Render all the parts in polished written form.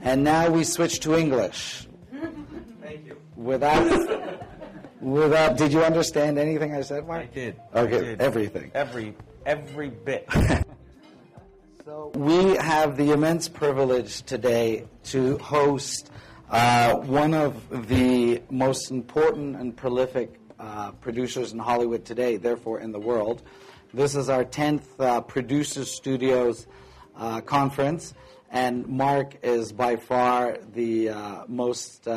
And now we switch to English. Thank you. Without, did you understand anything I said, Mark? I did. Okay, I did. everything. Every bit. So we have the immense privilege today to host one of the most important and prolific producers in Hollywood today, therefore in the world. This is our 10th Producers Studios conference, and Mark is by far the most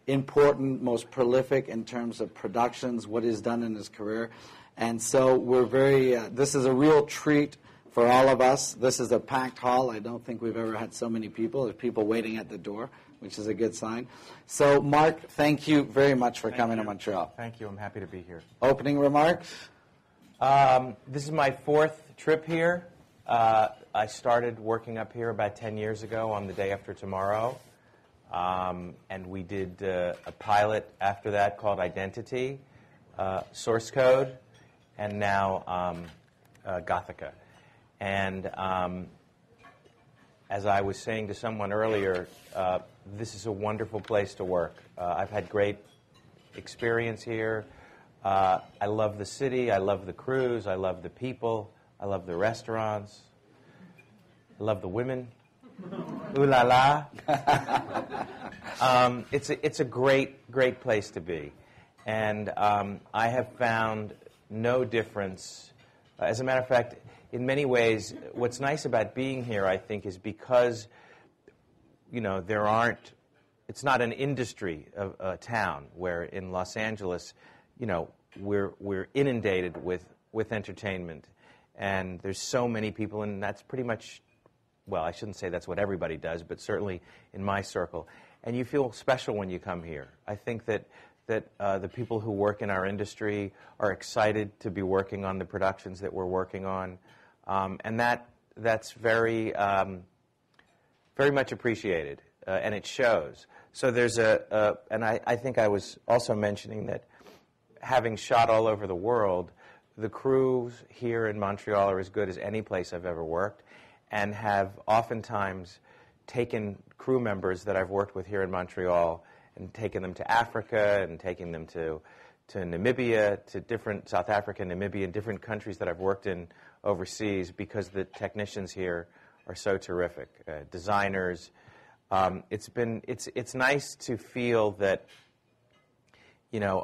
important, most prolific in terms of productions, what he's done in his career. And so we're very, this is a real treat for all of us. This is a packed hall. I don't think we've ever had so many people. There's people waiting at the door, which is a good sign. So, Mark, thank you very much for coming to Montreal. Thank you. I'm happy to be here. Opening remarks? This is my 4th trip here. I started working up here about 10 years ago on The Day After Tomorrow. And we did a pilot after that called Identity, Source Code, and now Gothica. And as I was saying to someone earlier, this is a wonderful place to work. I've had great experience here. I love the city. I love the crews. I love the people. I love the restaurants. I love the women. Ooh la la. It's a great place to be. And I have found no difference. As a matter of fact, in many ways, what's nice about being here, I think, is because, it's not an industry of a town where in Los Angeles, we're inundated with entertainment. And there's so many people, and that's pretty much, well, I shouldn't say that's what everybody does, but certainly in my circle. And you feel special when you come here. I think that the people who work in our industry are excited to be working on the productions that we're working on. And that's very much appreciated, and it shows. So there's and I think I was also mentioning that having shot all over the world, the crews here in Montreal are as good as any place I've ever worked, and have oftentimes taken crew members that I've worked with here in Montreal and taken them to Africa and taking them to Namibia, to different South Africa, Namibia, and different countries that I've worked in overseas because the technicians here are so terrific. Designers. It's nice to feel that,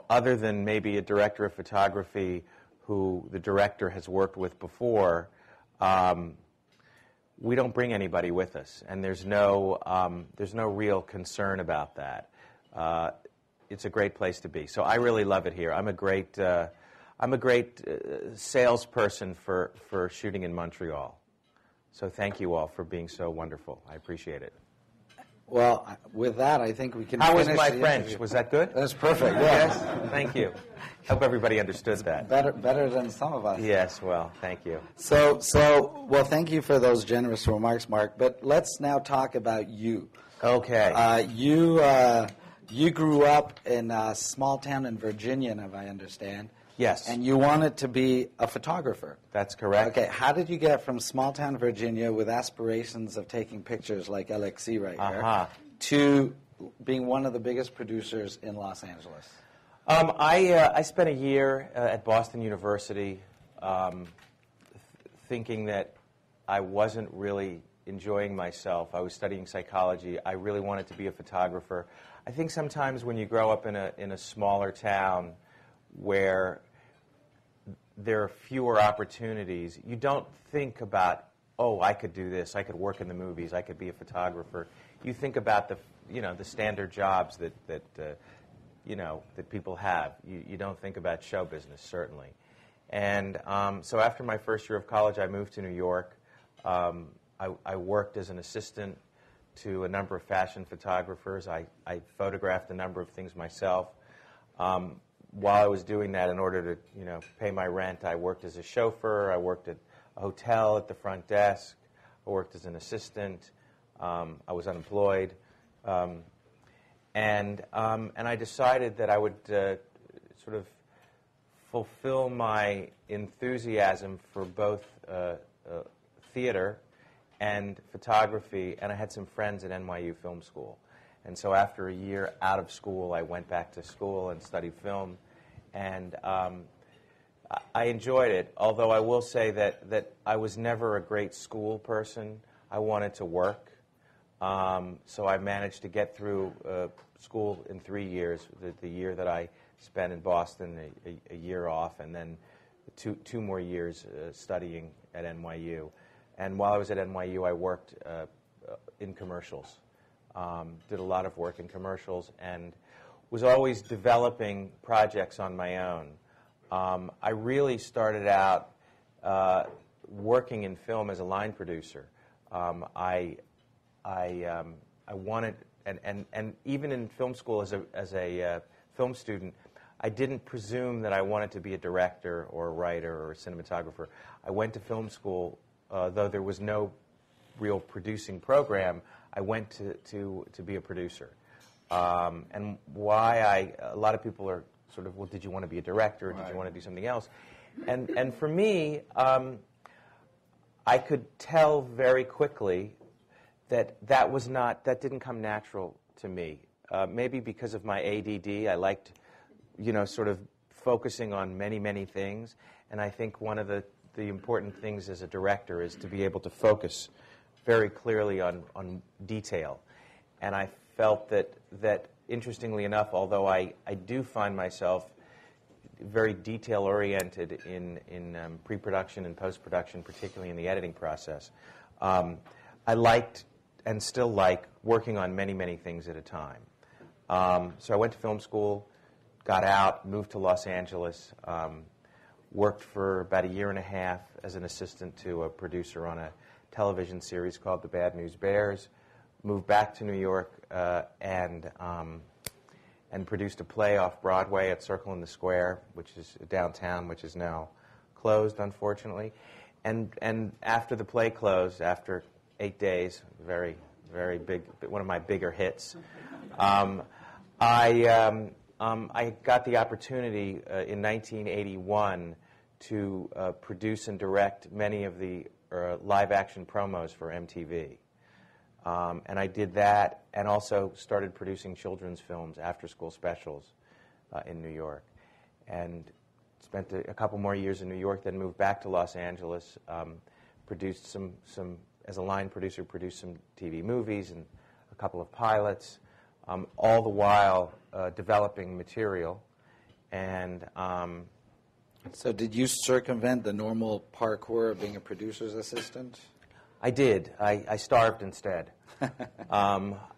other than maybe a director of photography who the director has worked with before, we don't bring anybody with us, and there's no real concern about that. It's a great place to be. So I really love it here. I'm a great salesperson for shooting in Montreal. So thank you all for being so wonderful. I appreciate it. Well, with that, I think we can How finish was my the French? interview. Was that good? That's perfect, yes. Thank you. Hope everybody understood that. Better than some of us. Yes, well, thank you. So, thank you for those generous remarks, Mark. But let's now talk about you. Okay. You grew up in a small town in Virginia, if I understand. Yes. And you wanted to be a photographer. That's correct. Okay, how did you get from small town Virginia with aspirations of taking pictures like Alexis right here to being one of the biggest producers in Los Angeles? I spent a year at Boston University thinking that I wasn't really enjoying myself. I was studying psychology. I really wanted to be a photographer. I think sometimes when you grow up in a smaller town where there are fewer opportunities, you don't think about, oh, I could do this, I could work in the movies, I could be a photographer. You think about the standard jobs that people have. You don't think about show business, certainly. And so after my first year of college, I moved to New York. I worked as an assistant to a number of fashion photographers. I photographed a number of things myself. While I was doing that, in order to pay my rent, I worked as a chauffeur. I worked at a hotel at the front desk. I worked as an assistant. I was unemployed, and I decided that I would sort of fulfill my enthusiasm for both theater and photography, and I had some friends at NYU Film School. And so after a year out of school, I went back to school and studied film, and I enjoyed it, although I will say that I was never a great school person. I wanted to work, so I managed to get through school in 3 years, the year that I spent in Boston, a year off, and then two more years studying at NYU. And while I was at NYU, I worked in commercials, did a lot of work in commercials, and was always developing projects on my own. I really started out working in film as a line producer. I wanted, and even in film school as a film student, I didn't presume that I wanted to be a director or a writer or a cinematographer. I went to film school, though there was no real producing program. I went to be a producer. And why a lot of people are sort of, well, did you want to be a director? Or did you want to do something else? And for me, I could tell very quickly that that didn't come natural to me. Maybe because of my ADD, I liked, sort of focusing on many, many things. And I think one of the important things as a director is to be able to focus very clearly on detail. And I felt that interestingly enough, although I do find myself very detail-oriented in pre-production and post-production, particularly in the editing process, I liked and still like working on many, many things at a time. So I went to film school, got out, moved to Los Angeles, worked for about a year and a half as an assistant to a producer on a television series called The Bad News Bears, moved back to New York and produced a play off Broadway at Circle in the Square, which is downtown, which is now closed, unfortunately. And after the play closed, after 8 days, very, very big, one of my bigger hits, I got the opportunity in 1981 to produce and direct many of the live-action promos for MTV. And I did that and also started producing children's films, after-school specials in New York. And spent a couple more years in New York, then moved back to Los Angeles, produced some as a line producer, produced some TV movies and a couple of pilots, all the while developing material. And so did you circumvent the normal parkour of being a producer's assistant? I did. I starved instead.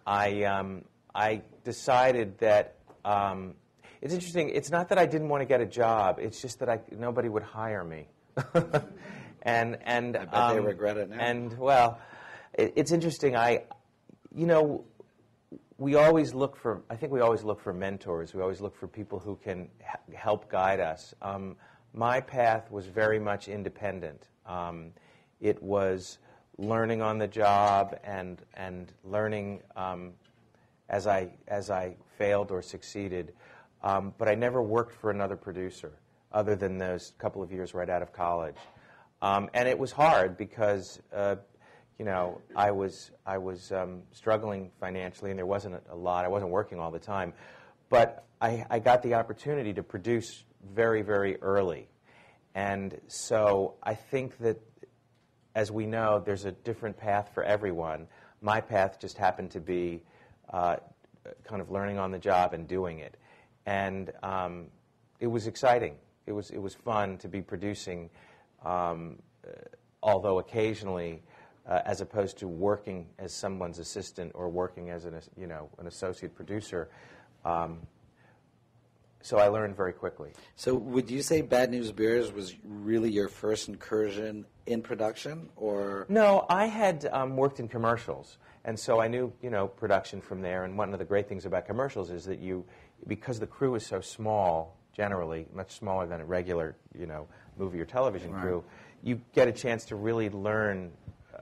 I decided that it's interesting. It's not that I didn't want to get a job. It's just that nobody would hire me. and I bet they regret it now. And well, it's interesting. We always look for. I think we always look for mentors. We always look for people who can help guide us. My path was very much independent. It was learning on the job and learning as I failed or succeeded. But I never worked for another producer other than those couple of years right out of college. And it was hard because I was struggling financially, and there wasn't a lot. I wasn't working all the time. But I got the opportunity to produce very, very early. And so I think that, as we know, there's a different path for everyone. My path just happened to be kind of learning on the job and doing it. And it was exciting. It was fun to be producing, although occasionally, as opposed to working as someone's assistant or working as an associate producer. So I learned very quickly. So would you say Bad News Bears was really your first incursion in production, or? No, I had worked in commercials, and so I knew production from there. And one of the great things about commercials is that because the crew is so small, generally much smaller than a regular movie or television crew, you get a chance to really learn.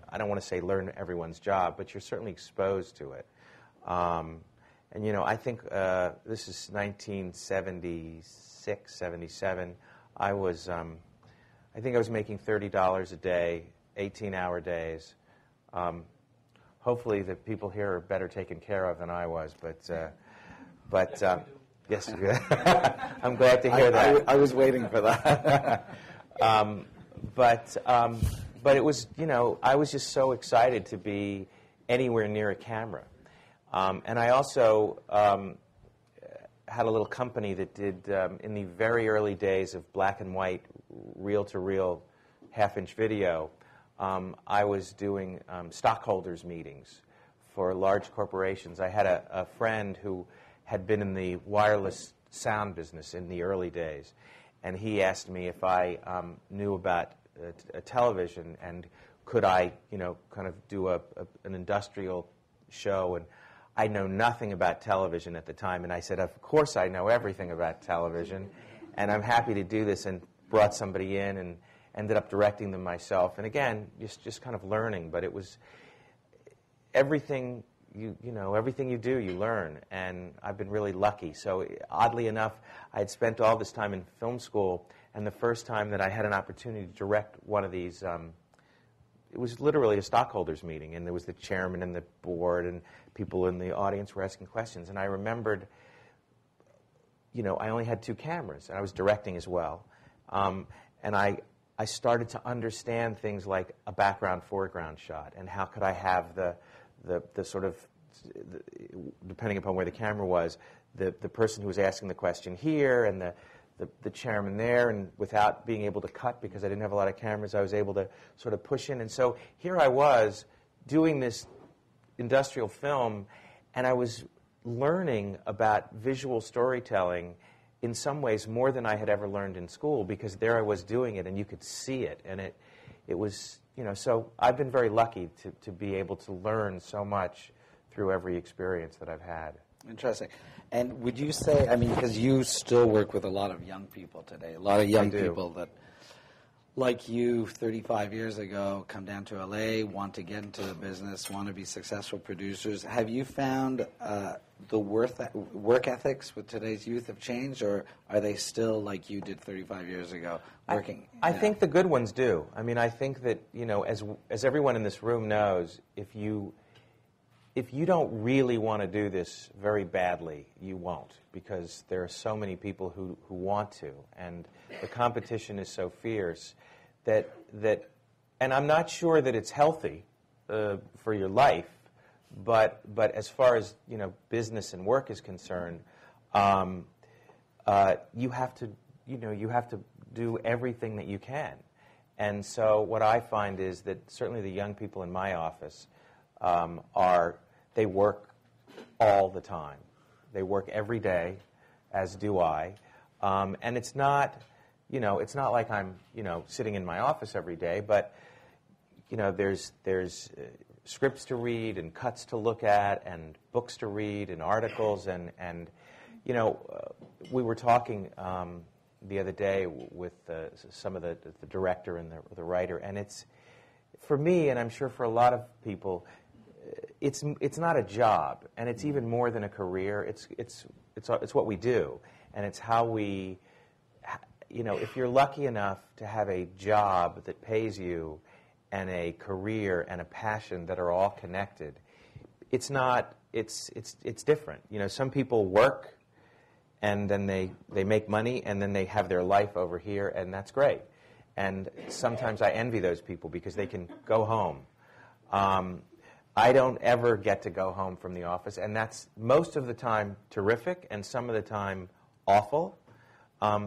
I don't want to say learn everyone's job, but you're certainly exposed to it. And I think this is 1976, 77. I think I was making $30 a day, 18-hour days, Hopefully the people here are better taken care of than I was, but yes, I'm glad to hear that. I was waiting for that. But it was, I was just so excited to be anywhere near a camera. And I also had a little company that did, in the very early days of black and white, reel-to-reel, half-inch video, I was doing stockholders meetings for large corporations. I had a friend who had been in the wireless sound business in the early days, and he asked me if I knew about a television and could I, kind of do an industrial show. And I know nothing about television at the time, and I said, of course I know everything about television, and I'm happy to do this, and brought somebody in and ended up directing them myself. And again, just kind of learning, but it was everything everything you do, you learn, and I've been really lucky. So oddly enough, I had spent all this time in film school, and the first time that I had an opportunity to direct one of these, it was literally a stockholders meeting, and there was the chairman and the board, and people in the audience were asking questions. And I remembered, I only had 2 cameras, and I was directing as well. And I started to understand things like a background-foreground shot, and how could I have the sort of, depending upon where the camera was, the person who was asking the question here, and the chairman there, and without being able to cut because I didn't have a lot of cameras, I was able to sort of push in. And so here I was doing this industrial film, and I was learning about visual storytelling in some ways more than I had ever learned in school, because there I was doing it and you could see it, and it was, so I've been very lucky to be able to learn so much through every experience that I've had. Interesting. And would you say, because you still work with a lot of young people today, a lot of young people that, like you 35 years ago, come down to LA, want to get into the business, want to be successful producers. Have you found the work ethics with today's youth have changed, or are they still like you did 35 years ago, working? I think the good ones do. I think that, as everyone in this room knows, if you don't really want to do this very badly, you won't, because there are so many people who want to, and the competition is so fierce that and I'm not sure that it's healthy for your life, but as far as business and work is concerned, you have to do everything that you can. And so what I find is that certainly the young people in my office they work all the time. They work every day, as do I. And it's not, it's not like I'm, sitting in my office every day, but, there's scripts to read and cuts to look at and books to read and articles. And we were talking the other day with some of the director and the writer, and it's, for me, and I'm sure for a lot of people, it's not a job, and it's even more than a career. It's what we do, and it's how we, if you're lucky enough to have a job that pays you, and a career and a passion that are all connected, it's different. Some people work, and then they make money, and then they have their life over here, and that's great. And sometimes I envy those people because they can go home. I don't ever get to go home from the office, and that's most of the time terrific and some of the time awful,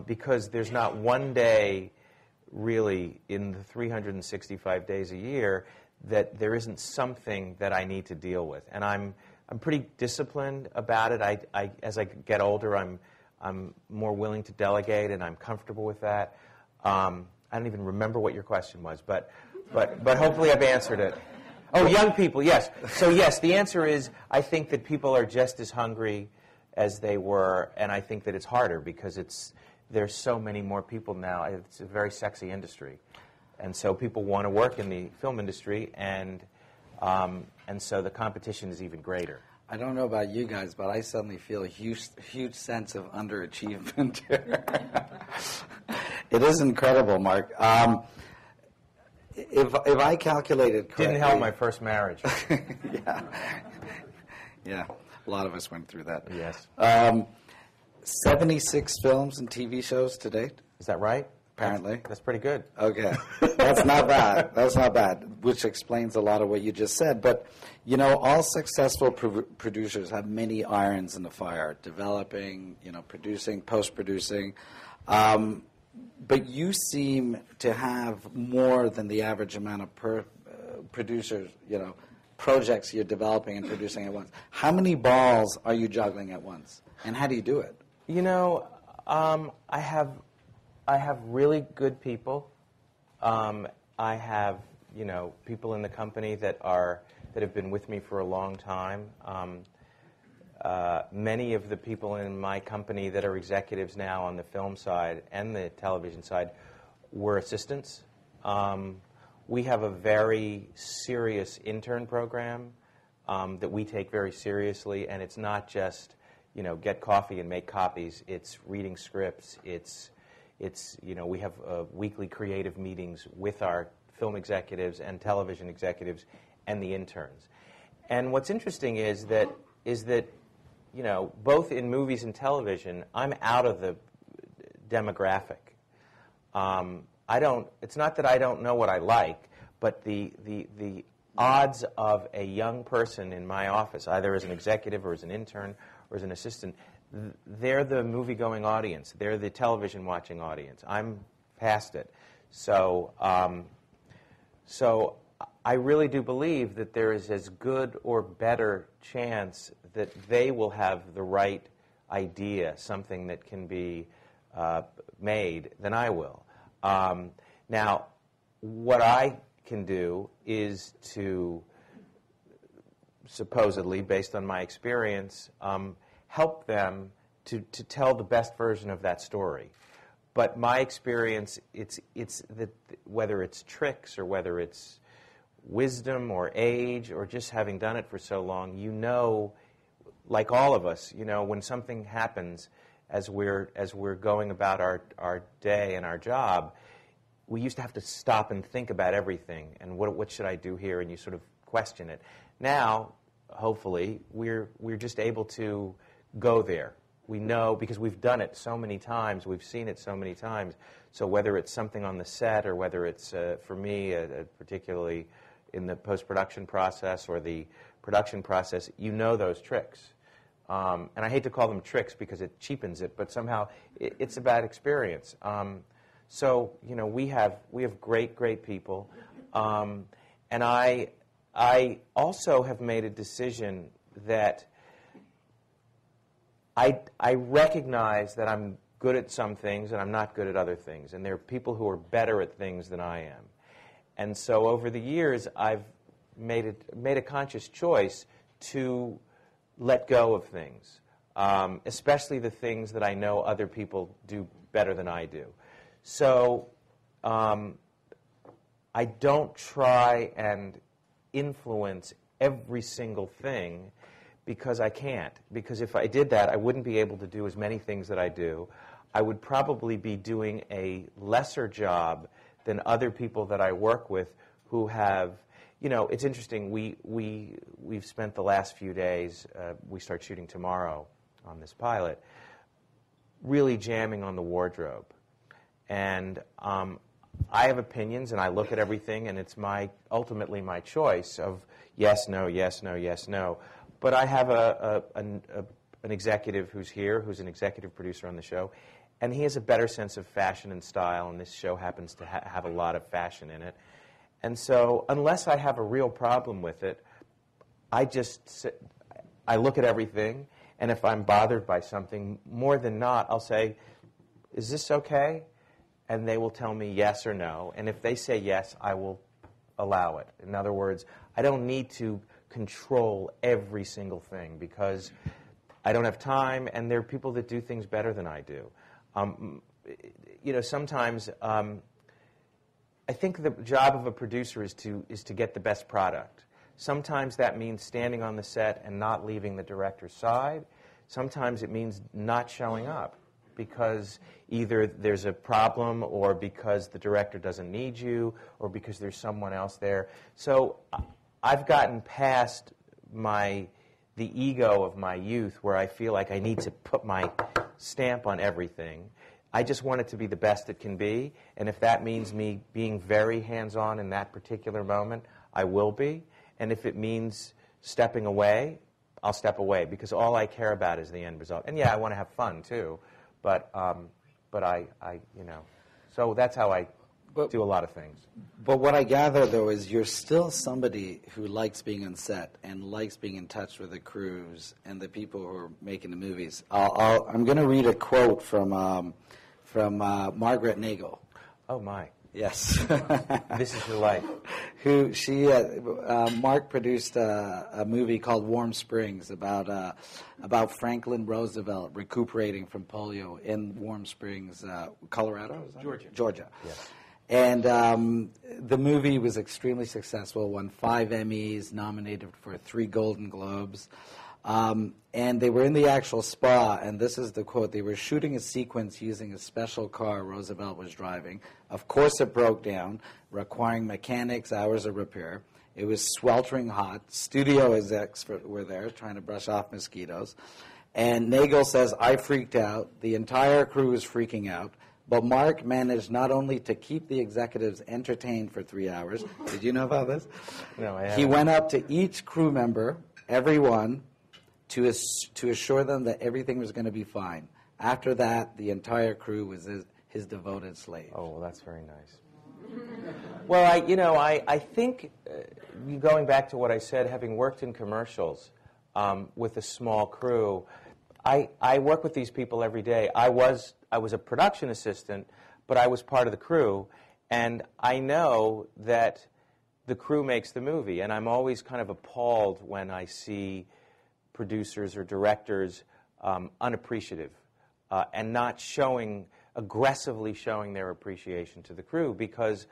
because there's not one day really in the 365 days a year that there isn't something that I need to deal with. And I'm pretty disciplined about it. As I get older, I'm more willing to delegate, and I'm comfortable with that. I don't even remember what your question was, but hopefully I've answered it. Oh, young people, yes. So yes, the answer is I think that people are just as hungry as they were, and I think that it's harder because there's so many more people now. It's a very sexy industry, and so people want to work in the film industry, and so the competition is even greater. I don't know about you guys, but I suddenly feel a huge sense of underachievement here. It is incredible, Mark. if I calculated correctly... Didn't help my first marriage. Yeah. Yeah, a lot of us went through that. Yes. 76 films and TV shows to date. Is that right? Apparently. That's pretty good. Okay. That's not bad. That's not bad, which explains a lot of what you just said. But, you know, all successful producers have many irons in the fire, developing, you know, producing, post-producing. But you seem to have more than the average amount of producers, you know, projects you're developing and producing at once. How many balls are you juggling at once? And how do you do it? You know, I have really good people. I have, you know, people in the company that have been with me for a long time. Many of the people in my company that are executives now on the film side and the television side were assistants. We have a very serious intern program that we take very seriously, and it's not just, you know, get coffee and make copies. It's reading scripts. It's you know, we have weekly creative meetings with our film executives and television executives and the interns. And what's interesting is that you know, both in movies and television, I'm out of the demographic. It's not that I don't know what I like, but the odds of a young person in my office, either as an executive or as an intern or as an assistant, they're the movie-going audience. They're the television-watching audience. I'm past it. So I really do believe that there is as good or better chance that they will have the right idea, something that can be made, than I will. Now, what I can do is to, supposedly, based on my experience, help them to tell the best version of that story. But my experience, it's that whether it's tricks or whether it's wisdom or age or just having done it for so long, you know, like all of us, you know, when something happens as we're going about our day and our job, we used to have to stop and think about everything and what should I do here, and you sort of question it. Now, hopefully, we're just able to go there. We know because we've done it so many times, we've seen it so many times. So whether it's something on the set or whether it's, for me, particularly in the post-production process or the production process, you know those tricks. And I hate to call them tricks because it cheapens it, but somehow it's a bad experience. So, you know, we have great people. And I also have made a decision that I recognize that I'm good at some things and I'm not good at other things. And there are people who are better at things than I am. And so over the years, I've made a conscious choice to let go of things, especially the things that I know other people do better than I do. So I don't try and influence every single thing because I can't. Because if I did that, I wouldn't be able to do as many things that I do. I would probably be doing a lesser job than other people that I work with who have, you know, it's interesting. We've spent the last few days, we start shooting tomorrow on this pilot, really jamming on the wardrobe. And I have opinions, and I look at everything, and it's ultimately my choice of yes, no, yes, no, yes, no. But I have an executive who's here, who's an executive producer on the show, and he has a better sense of fashion and style, and this show happens to have a lot of fashion in it. And so unless I have a real problem with it, I look at everything, and if I'm bothered by something, more than not, I'll say, is this okay? And they will tell me yes or no. And if they say yes, I will allow it. In other words, I don't need to control every single thing because I don't have time, and there are people that do things better than I do. You know, sometimes I think the job of a producer is to get the best product. Sometimes that means standing on the set and not leaving the director's side. Sometimes it means not showing up because either there's a problem or because the director doesn't need you or because there's someone else there. So I've gotten past the ego of my youth where I feel like I need to put my stamp on everything. I just want it to be the best it can be, and if that means me being very hands-on in that particular moment, I will be. And if it means stepping away, I'll step away, because all I care about is the end result. And yeah, I want to have fun too, but I so that's how I do a lot of things. But what I gather, though, is you're still somebody who likes being on set and likes being in touch with the crews and the people who are making the movies. I'm going to read a quote from Margaret Nagel. Oh, my. Yes. This is your life. Mark produced a movie called Warm Springs about Franklin Roosevelt recuperating from polio in Warm Springs, Colorado? Georgia. Yes. And the movie was extremely successful, won 5 Emmys, nominated for 3 Golden Globes. And they were in the actual spa, and this is the quote: "They were shooting a sequence using a special car Roosevelt was driving. Of course it broke down, requiring mechanics, hours of repair. It was sweltering hot. Studio execs were there trying to brush off mosquitoes. And Nagel says, I freaked out. The entire crew was freaking out. But Mark managed not only to keep the executives entertained for 3 hours." Did you know about this? No, I haven't. He went up to each crew member, everyone, to assure them that everything was going to be fine. After that, the entire crew was his devoted slave. Oh, well, that's very nice. Well, I think, going back to what I said, having worked in commercials with a small crew, I work with these people every day. I was a production assistant, but I was part of the crew, and I know that the crew makes the movie, and I'm always kind of appalled when I see producers or directors unappreciative and not aggressively showing their appreciation to the crew, because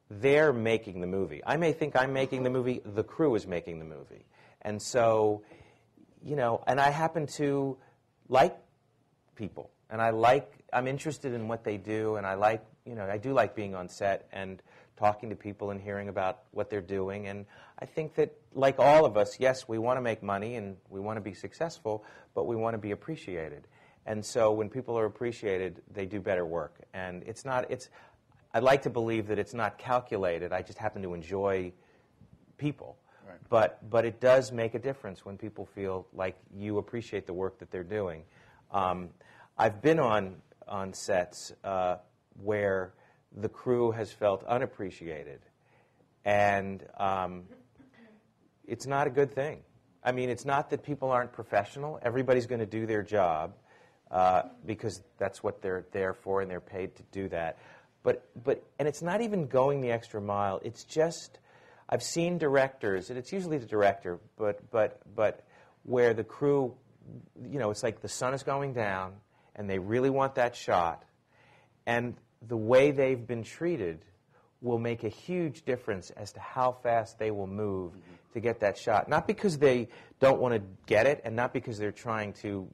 they're making the movie. I may think I'm making the movie, the crew is making the movie. And so, and I happen to like people, and I'm interested in what they do, and I do like being on set and talking to people and hearing about what they're doing. And I think that, like all of us, yes, we want to make money and we want to be successful, but we want to be appreciated. And so when people are appreciated, they do better work. And I'd like to believe that it's not calculated. I just happen to enjoy people. Right. But it does make a difference when people feel like you appreciate the work that they're doing. I've been on sets where the crew has felt unappreciated, and it's not a good thing. I mean, it's not that people aren't professional. Everybody's going to do their job because that's what they're there for, and they're paid to do that. And it's not even going the extra mile. It's just, I've seen directors, and it's usually the director, but where the crew, it's like the sun is going down, and they really want that shot, and the way they've been treated will make a huge difference as to how fast they will move to get that shot. Not because they don't want to get it, and not because they're trying to,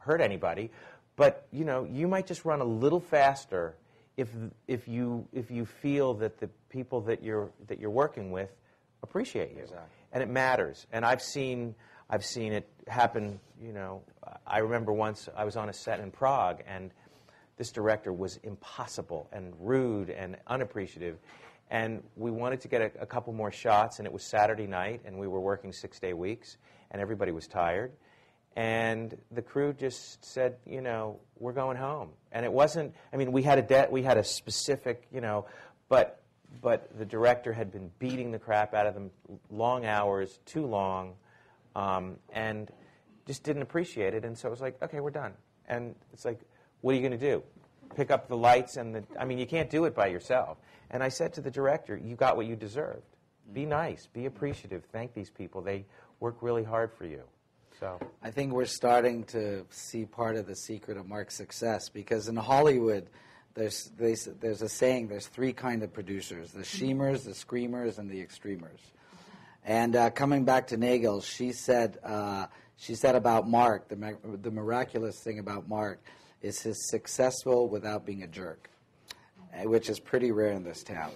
hurt anybody, but, you might just run a little faster if you feel that the people that you're working with appreciate you. Exactly. And it matters. And I've seen it happen. I remember once I was on a set in Prague, and this director was impossible and rude and unappreciative, and we wanted to get a couple more shots, and it was Saturday night, and we were working 6-day weeks, and everybody was tired, and the crew just said, we're going home. And it wasn't, we had a specific, but the director had been beating the crap out of them, long hours, too long, and just didn't appreciate it. And so it was like, okay, we're done. And it's like, what are you going to do? Pick up the lights and you can't do it by yourself. And I said to the director, you got what you deserved. Be nice, be appreciative, thank these people. They work really hard for you. So I think we're starting to see part of the secret of Mark's success, because in Hollywood, there's a saying, there's 3 kind of producers: the schemers, the screamers, and the extremers. And coming back to Nagel, she said about Mark, the miraculous thing about Mark is he's successful without being a jerk, which is pretty rare in this town.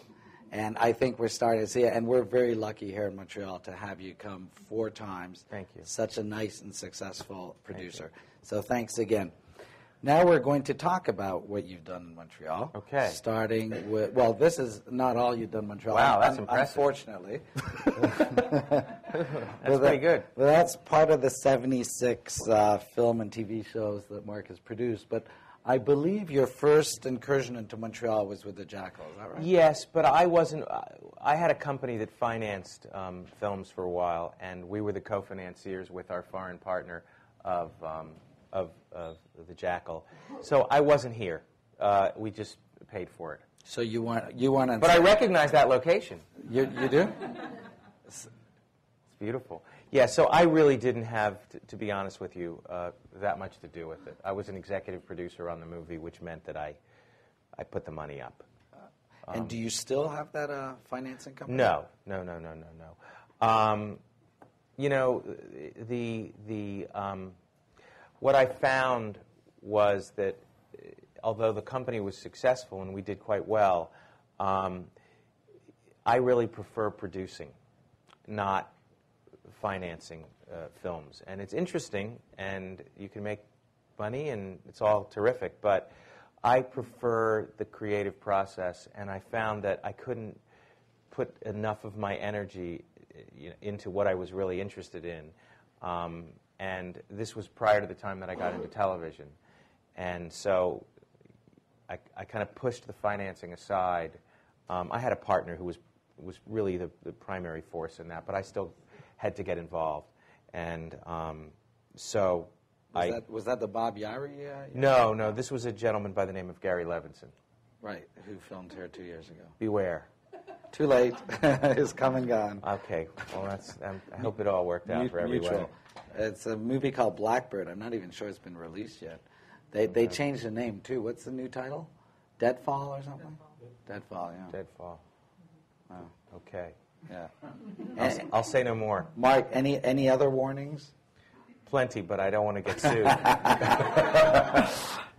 And I think we're starting to see it, and we're very lucky here in Montreal to have you come 4 times. Thank you. Such a nice and successful producer. So thanks again. Now we're going to talk about what you've done in Montreal. Okay. Starting with, well, this is not all you've done in Montreal. Wow, that's impressive. Unfortunately. That's pretty good. Well, that's part of the 76 film and TV shows that Mark has produced. But I believe your first incursion into Montreal was with the Jackal. Is that right? Yes, but I wasn't. I had a company that financed films for a while, and we were the co-financiers with our foreign partner of the Jackal. So I wasn't here. We just paid for it. So you want. But I recognize that location. You do? It's beautiful. Yeah, so I really didn't have, to be honest with you, that much to do with it. I was an executive producer on the movie, which meant that I put the money up. And do you still have that financing company? No. You know, what I found was that although the company was successful and we did quite well, I really prefer producing, not financing films. And it's interesting, and you can make money, and it's all terrific, but I prefer the creative process, and I found that I couldn't put enough of my energy into what I was really interested in. And this was prior to the time that I got into television. And so I kind of pushed the financing aside. I had a partner who was really the primary force in that, but I still had to get involved. And so Was that the Bob Yari? No, this was a gentleman by the name of Gary Levinson. Right, who filmed here 2 years ago. Beware. Too late. It's come and gone. Okay, well, I hope it all worked out for everyone. Mutual. It's a movie called Blackbird. I'm not even sure it's been released yet. They changed the name, too. What's the new title? Deadfall or something? Deadfall, yeah. Deadfall. Oh. Okay. Yeah. I'll say no more. Mark, any other warnings? Plenty, but I don't want to get sued.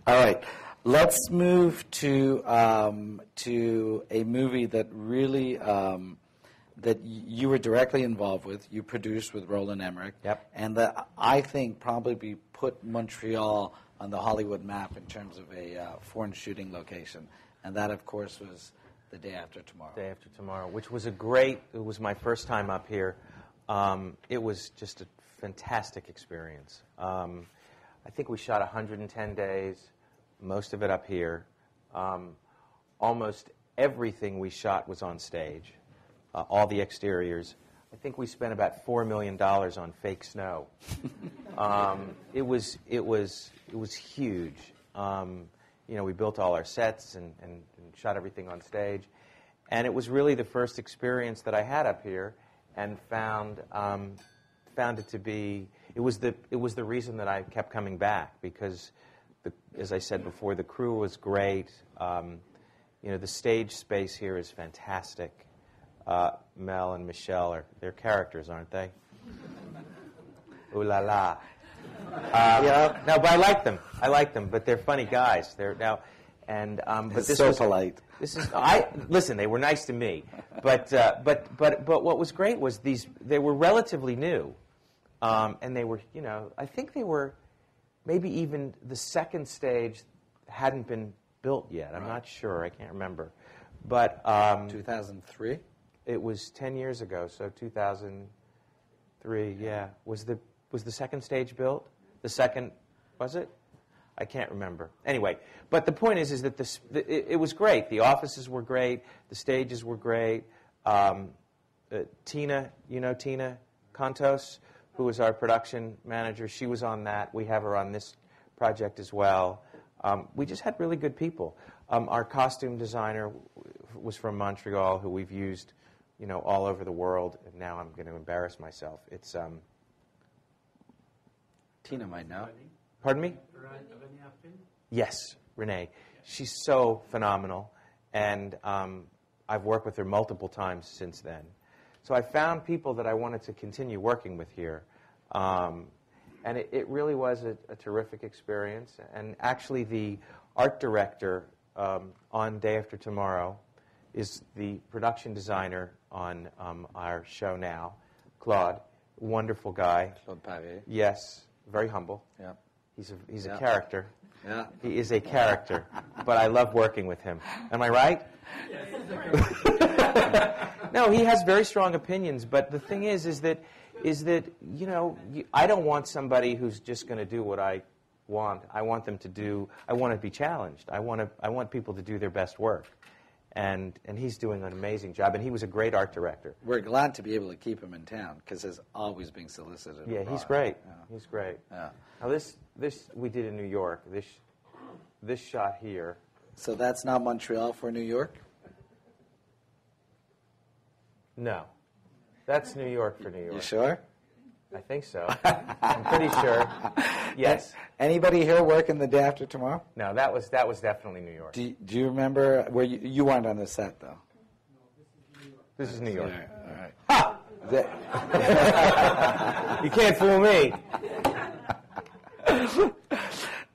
All right. Let's move to a movie that really that you were directly involved with. You produced with Roland Emmerich. Yep. And that I think probably put Montreal on the Hollywood map in terms of a foreign shooting location. And that, of course, was The Day After Tomorrow. Day After Tomorrow, which was it was my first time up here. It was just a fantastic experience. I think we shot 110 days, most of it up here. Almost everything we shot was on stage, all the exteriors. I think we spent about $4 million on fake snow. It was huge. We built all our sets and shot everything on stage, and it was really the first experience that I had up here, and found it to be. It was the reason that I kept coming back, because, as I said before, the crew was great. The stage space here is fantastic. Mel and Michelle they're characters, aren't they? Ooh la la. No, but I like them. But they're funny guys. But this so was polite. Listen. They were nice to me, but what was great was they were relatively new, and they were I think they were maybe even the second stage hadn't been built yet. I'm not sure. I can't remember, but 2003. It was 10 years ago, so 2003. Yeah, was the second stage built? The second, was it? I can't remember. Anyway, but the point is that it was great. The offices were great. The stages were great. Tina, Tina Contos, who was our production manager, she was on that. We have her on this project as well. We just had really good people. Our costume designer was from Montreal, who we've used, all over the world. And now I'm going to embarrass myself. It's Tina might know. Pardon me? Yes, Renee. She's so phenomenal, and I've worked with her multiple times since then. So I found people that I wanted to continue working with here, and And it really was a terrific experience. And actually, the art director on Day After Tomorrow is the production designer on our show now, Claude. Wonderful guy. Claude Paris. Yes, very humble. Yeah. He's a character. Yeah. He is a character, but I love working with him. Am I right? No, he has very strong opinions, but the thing is that you know, I don't want somebody who's just going to do what I want. I want them to do. I want to be challenged. I want people to do their best work, and he's doing an amazing job. And he was a great art director. We're glad to be able to keep him in town because he's always being solicited. Yeah, abroad. he's great. Yeah. He's great. Yeah. Now this we did in New York. This shot here. So that's not Montreal for New York? No, that's New York for New York. You sure? I think so. I'm pretty sure. Yes. Anybody here working the Day After Tomorrow? No, that was definitely New York. Do you remember where you weren't on the set though? This is New York. All right. Ha! You can't fool me.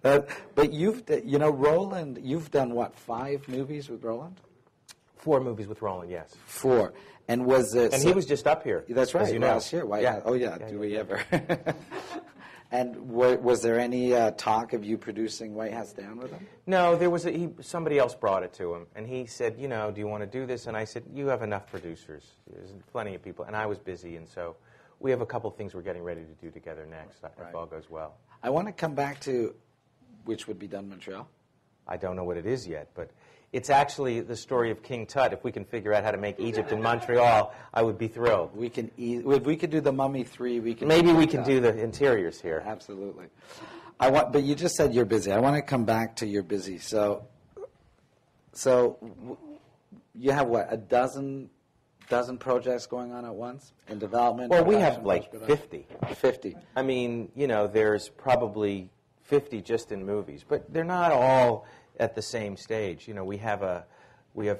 But Roland, you've done what, 5 movies with Roland? 4 movies with Roland, yes. 4. And was it? And he was just up here. That's right. As you know. Last year. Yeah. Oh yeah. Do we ever? And was there any talk of you producing White House Down with him? No, there was somebody else brought it to him, and he said, do you want to do this? And I said, you have enough producers. There's plenty of people, and I was busy, and so we have a couple things we're getting ready to do together next, if all goes well. I want to come back to which would be done in Montreal. I don't know what it is yet, but it's actually the story of King Tut. If we can figure out how to make Egypt in Montreal, I would be thrilled. If we could do the Mummy 3, we can. Maybe we can do the interiors here. Absolutely. But you just said you're busy. I want to come back to you're busy. So you have what, a dozen projects going on at once in development? Well, we have like 50. 50. I mean, there's probably 50 just in movies, but they're not all at the same stage. We have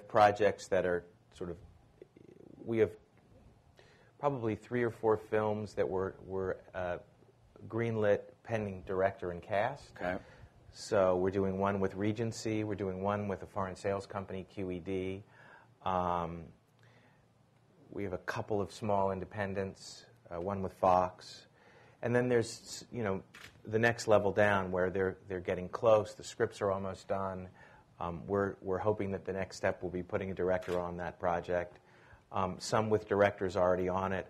projects that are we have probably 3 or 4 films that were greenlit pending director and cast. Okay. So we're doing one with Regency. We're doing one with a foreign sales company, QED. We have a couple of small independents, one with Fox. And then there's, the next level down where they're getting close. The scripts are almost done. We're hoping that the next step will be putting a director on that project. Some with directors already on it.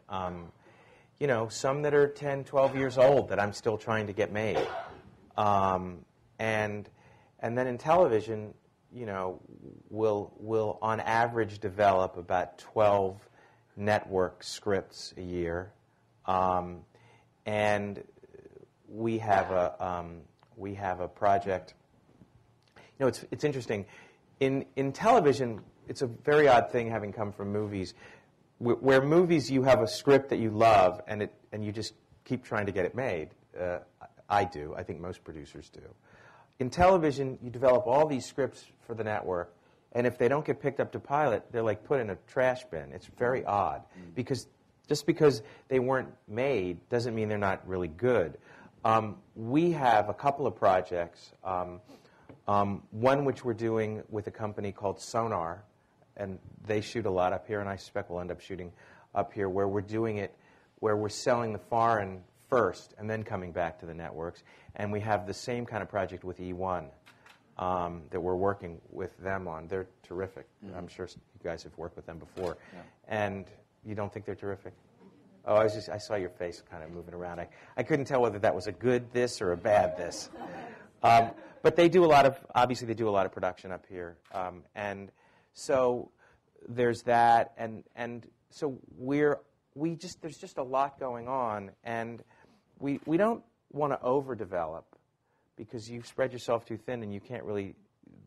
Some that are 10, 12 years old that I'm still trying to get made. And then in television, we'll on average develop about 12 network scripts a year. And we have a project. It's interesting. In television, it's a very odd thing having come from movies. Where movies, you have a script that you love, and you just keep trying to get it made. I do. I think most producers do. In television, you develop all these scripts for the network, and if they don't get picked up to pilot, they're like put in a trash bin. It's very odd because just because they weren't made doesn't mean they're not really good. We have a couple of projects, one which we're doing with a company called Sonar, and they shoot a lot up here, and I suspect we'll end up shooting up here, where we're doing it, where we're selling the foreign first and then coming back to the networks. And we have the same kind of project with E1 that we're working with them on. They're terrific. Mm-hmm. I'm sure you guys have worked with them before. Yeah. And you don't think they're terrific? Oh, I saw your face kind of moving around. I couldn't tell whether that was a good this or a bad this. But they do obviously they do a lot of production up here. And so there's that. And so there's just a lot going on. And we don't want to overdevelop because you spread yourself too thin and you can't really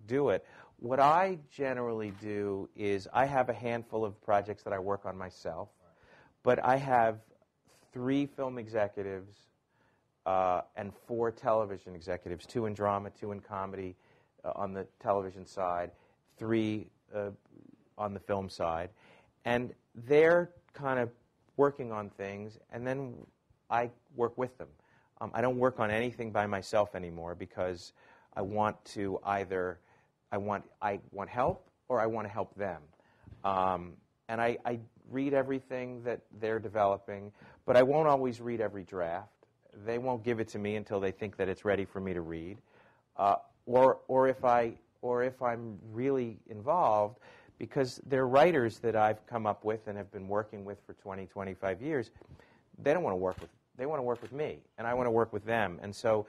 do it. What I generally do is I have a handful of projects that I work on myself. But I have 3 film executives and 4 television executives, 2 in drama, 2 in comedy on the television side, 3 on the film side. And they're kind of working on things, and then I work with them. I don't work on anything by myself anymore because I want to either I want help or I want to help them. And I read everything that they're developing, but I won't always read every draft. They won't give it to me until they think that it's ready for me to read. Or if I'm really involved, because they're writers that I've come up with and have been working with for 20, 25 years, they don't want to work with. They want to work with me, and I want to work with them. And so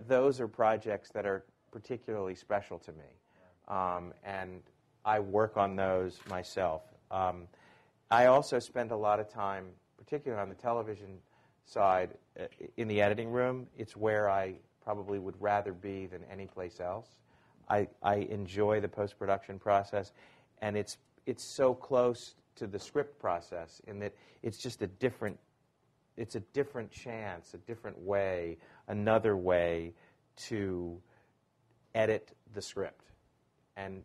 those are projects that are particularly special to me, and I work on those myself. I also spend a lot of time, particularly on the television side, in the editing room. It's where I probably would rather be than any place else. I enjoy the post-production process, and it's so close to the script process in that it's just a different chance, a different way, another way to edit the script.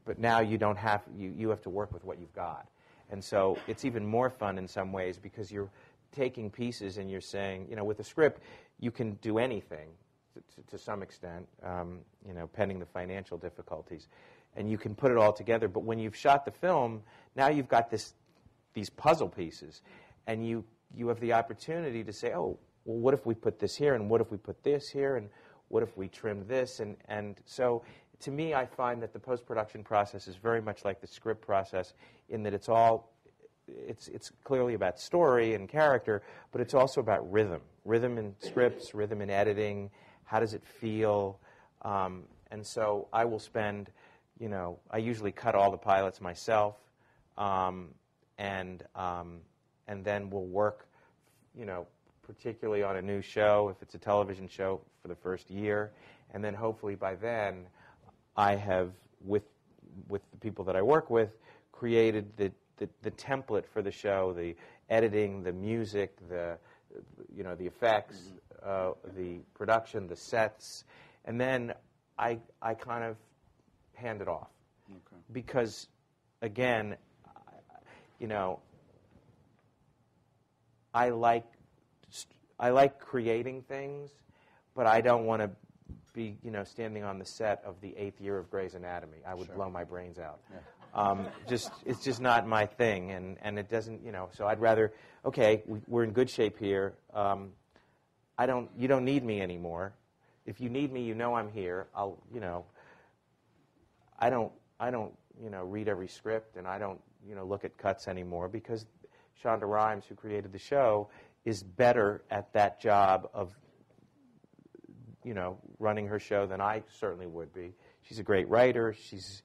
But now you don't have you have to work with what you've got, and so it's even more fun in some ways because you're taking pieces and you're saying, with a script you can do anything to some extent, pending the financial difficulties, and you can put it all together. But when you've shot the film, now you've got these puzzle pieces, and you have the opportunity to say, oh, well, what if we put this here, and what if we put this here, and what if we trimmed this, and so. To me, I find that the post-production process is very much like the script process in that it's clearly about story and character, but it's also about rhythm in scripts, rhythm in editing. How does it feel? And so I will spend, I usually cut all the pilots myself, and then we'll work, particularly on a new show, if it's a television show, for the first year, and then hopefully by then I have, with the people that I work with, created the template for the show, the editing, the music, the effects, the production, the sets, and then I kind of hand it off. Okay. Because, again, I like creating things, but I don't want to be, standing on the set of the 8th year of Grey's Anatomy. I would blow my brains out. Yeah. It's just not my thing, and it doesn't, so I'd rather, okay, we're in good shape here. You don't need me anymore. If you need me, I'm here. I don't read every script, and I don't, look at cuts anymore because Shonda Rhimes, who created the show, is better at that job of running her show than I certainly would be. She's a great writer. She's,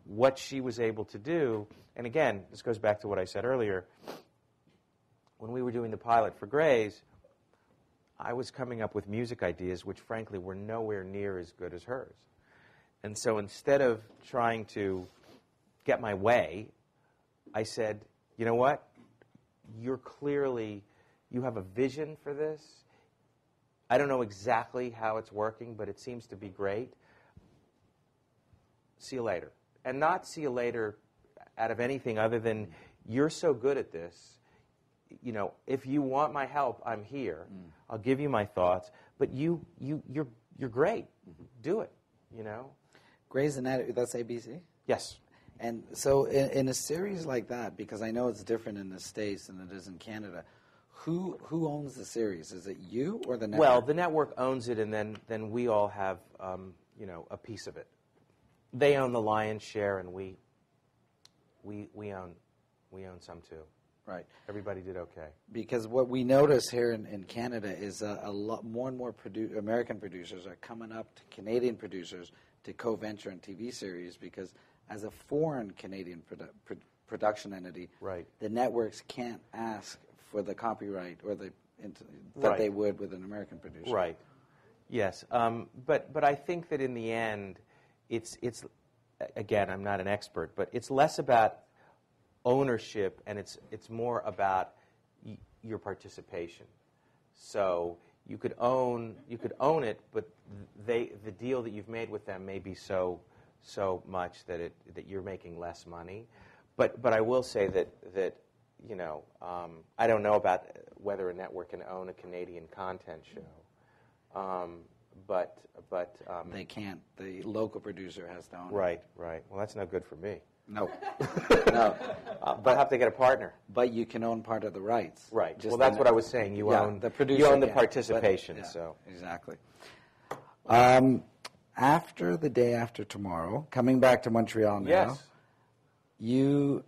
what she was able to do. And again, this goes back to what I said earlier. When we were doing the pilot for Grey's, I was coming up with music ideas which, frankly, were nowhere near as good as hers. And so instead of trying to get my way, I said, you know what? You have a vision for this. I don't know exactly how it's working, but it seems to be great. See you later. And not see you later out of anything other than you're so good at this. If you want my help, I'm here. I'll give you my thoughts. But you're great. Do it. Grey's Anatomy, that's ABC? Yes. And so in a series like that, because I know it's different in the States than it is in Canada, who owns the series? Is it you or the network? Well, the network owns it, and then we all have a piece of it. They own the lion's share, and we own some too. Right. Everybody did okay. Because what we notice here in Canada is a lot more and more American producers are coming up to Canadian producers to co-venture in TV series because as a foreign Canadian production entity, right, the networks can't ask for the copyright or that right, they would with an American producer. Right. Yes. But I think that in the end, it's again, I'm not an expert, but it's less about ownership and it's more about your participation. So you could own it, but the deal that you've made with them may be so much that you're making less money. But I will say that I don't know about whether a network can own a Canadian content show. They can't. The local producer has to own it. Right. Well, that's no good for me. No. No. But I have to get a partner. But you can own part of the rights. Right. Well, that's what I was saying. You own the producer. You own the participation. But, so exactly. After the day after tomorrow, coming back to Montreal now. Yes. You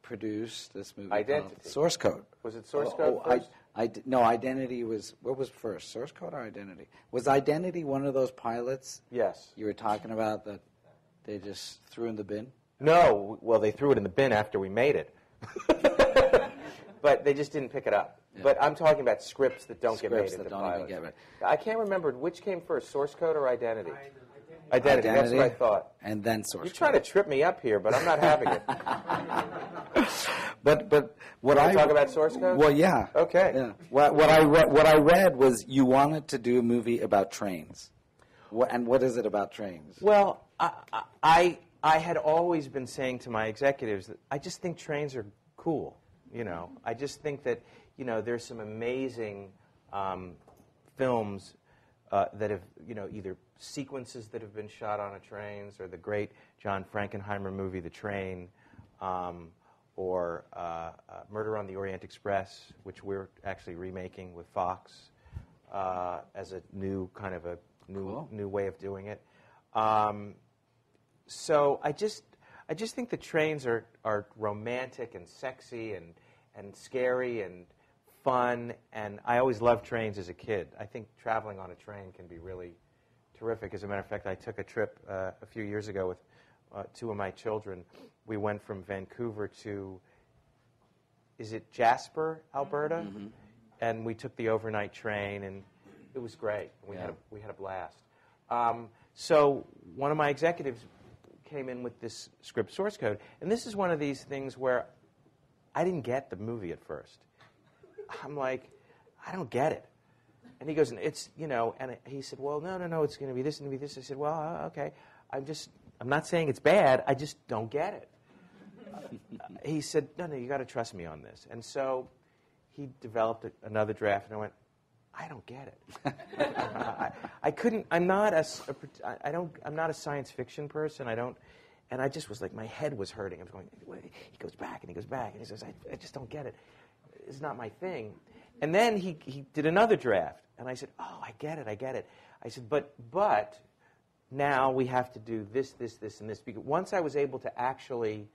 produced this movie Identity. called Source Code. Was it Source Code first? No, Identity was, what was first, Source Code or Identity? Was Identity one of those pilots Yes. you were talking about that they just threw in the bin? No, well, they threw it in the bin after we made it. But they just didn't pick it up. Yeah. But I'm talking about scripts that don't get made into pilots. I can't remember which came first, Source Code or Identity? Identity, that's what I thought. And then Source Code. You're trying to trip me up here, but I'm not having it. But what I talk about Source Code? Well, yeah. Okay. Yeah. What I read was you wanted to do a movie about trains. And what is it about trains? Well, I had always been saying to my executives that I just think trains are cool. You know, I just think that there's some amazing films that have either sequences that have been shot on trains, or the great John Frankenheimer movie The Train, or Murder on the Orient Express, which we're actually remaking with Fox as a new kind of new way of doing it. So I just think the trains are romantic and sexy and scary and fun, and I always loved trains as a kid. I think traveling on a train can be really terrific. As a matter of fact, I took a trip a few years ago with two of my children. We went from Vancouver to, is it Jasper, Alberta? Mm-hmm. And we took the overnight train, and it was great. We had a blast. So one of my executives came in with this script Source Code, and this is one of these things where I didn't get the movie at first. I'm like, I don't get it. And he goes, it's, and he said, well, no, it's going to be this and be this. I said, well, okay. I'm not saying it's bad. I just don't get it. He said, no, you got to trust me on this. And so he developed another draft, and I went, I don't get it. I couldn't. I'm not a science fiction person. And I just was like, my head was hurting. I was going, he goes back and he goes back, and he says, I just don't get it. It's not my thing. And then he did another draft, and I said, oh, I get it. I said, but now we have to do this, and this. Because once I was able to actually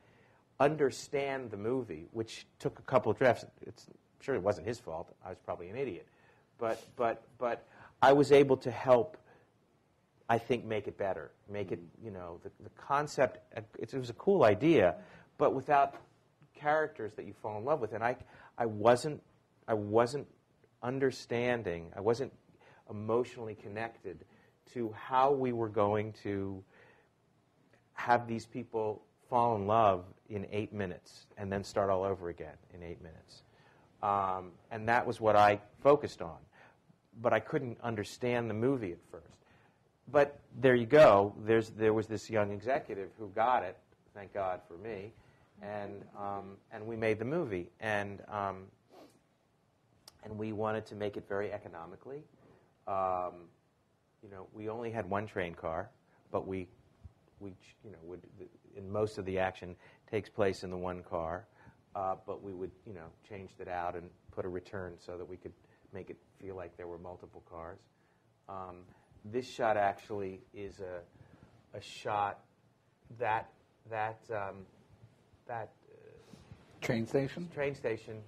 understand the movie, which took a couple of drafts, I'm sure it wasn't his fault. I was probably an idiot. But I was able to help, I think, make it better. Make it, the concept, it was a cool idea, but without characters that you fall in love with. And I wasn't understanding, I wasn't emotionally connected to how we were going to have these people fall in love in 8 minutes and then start all over again in 8 minutes. And that was what I focused on. But I couldn't understand the movie at first. But there you go. There was this young executive who got it, thank God for me, and we made the movie. And we wanted to make it very economically. We only had one train car, but we in most of the action takes place in the one car. But we would, changed it out and put a return so that we could make it feel like there were multiple cars. This shot actually is a shot that train station. Train station.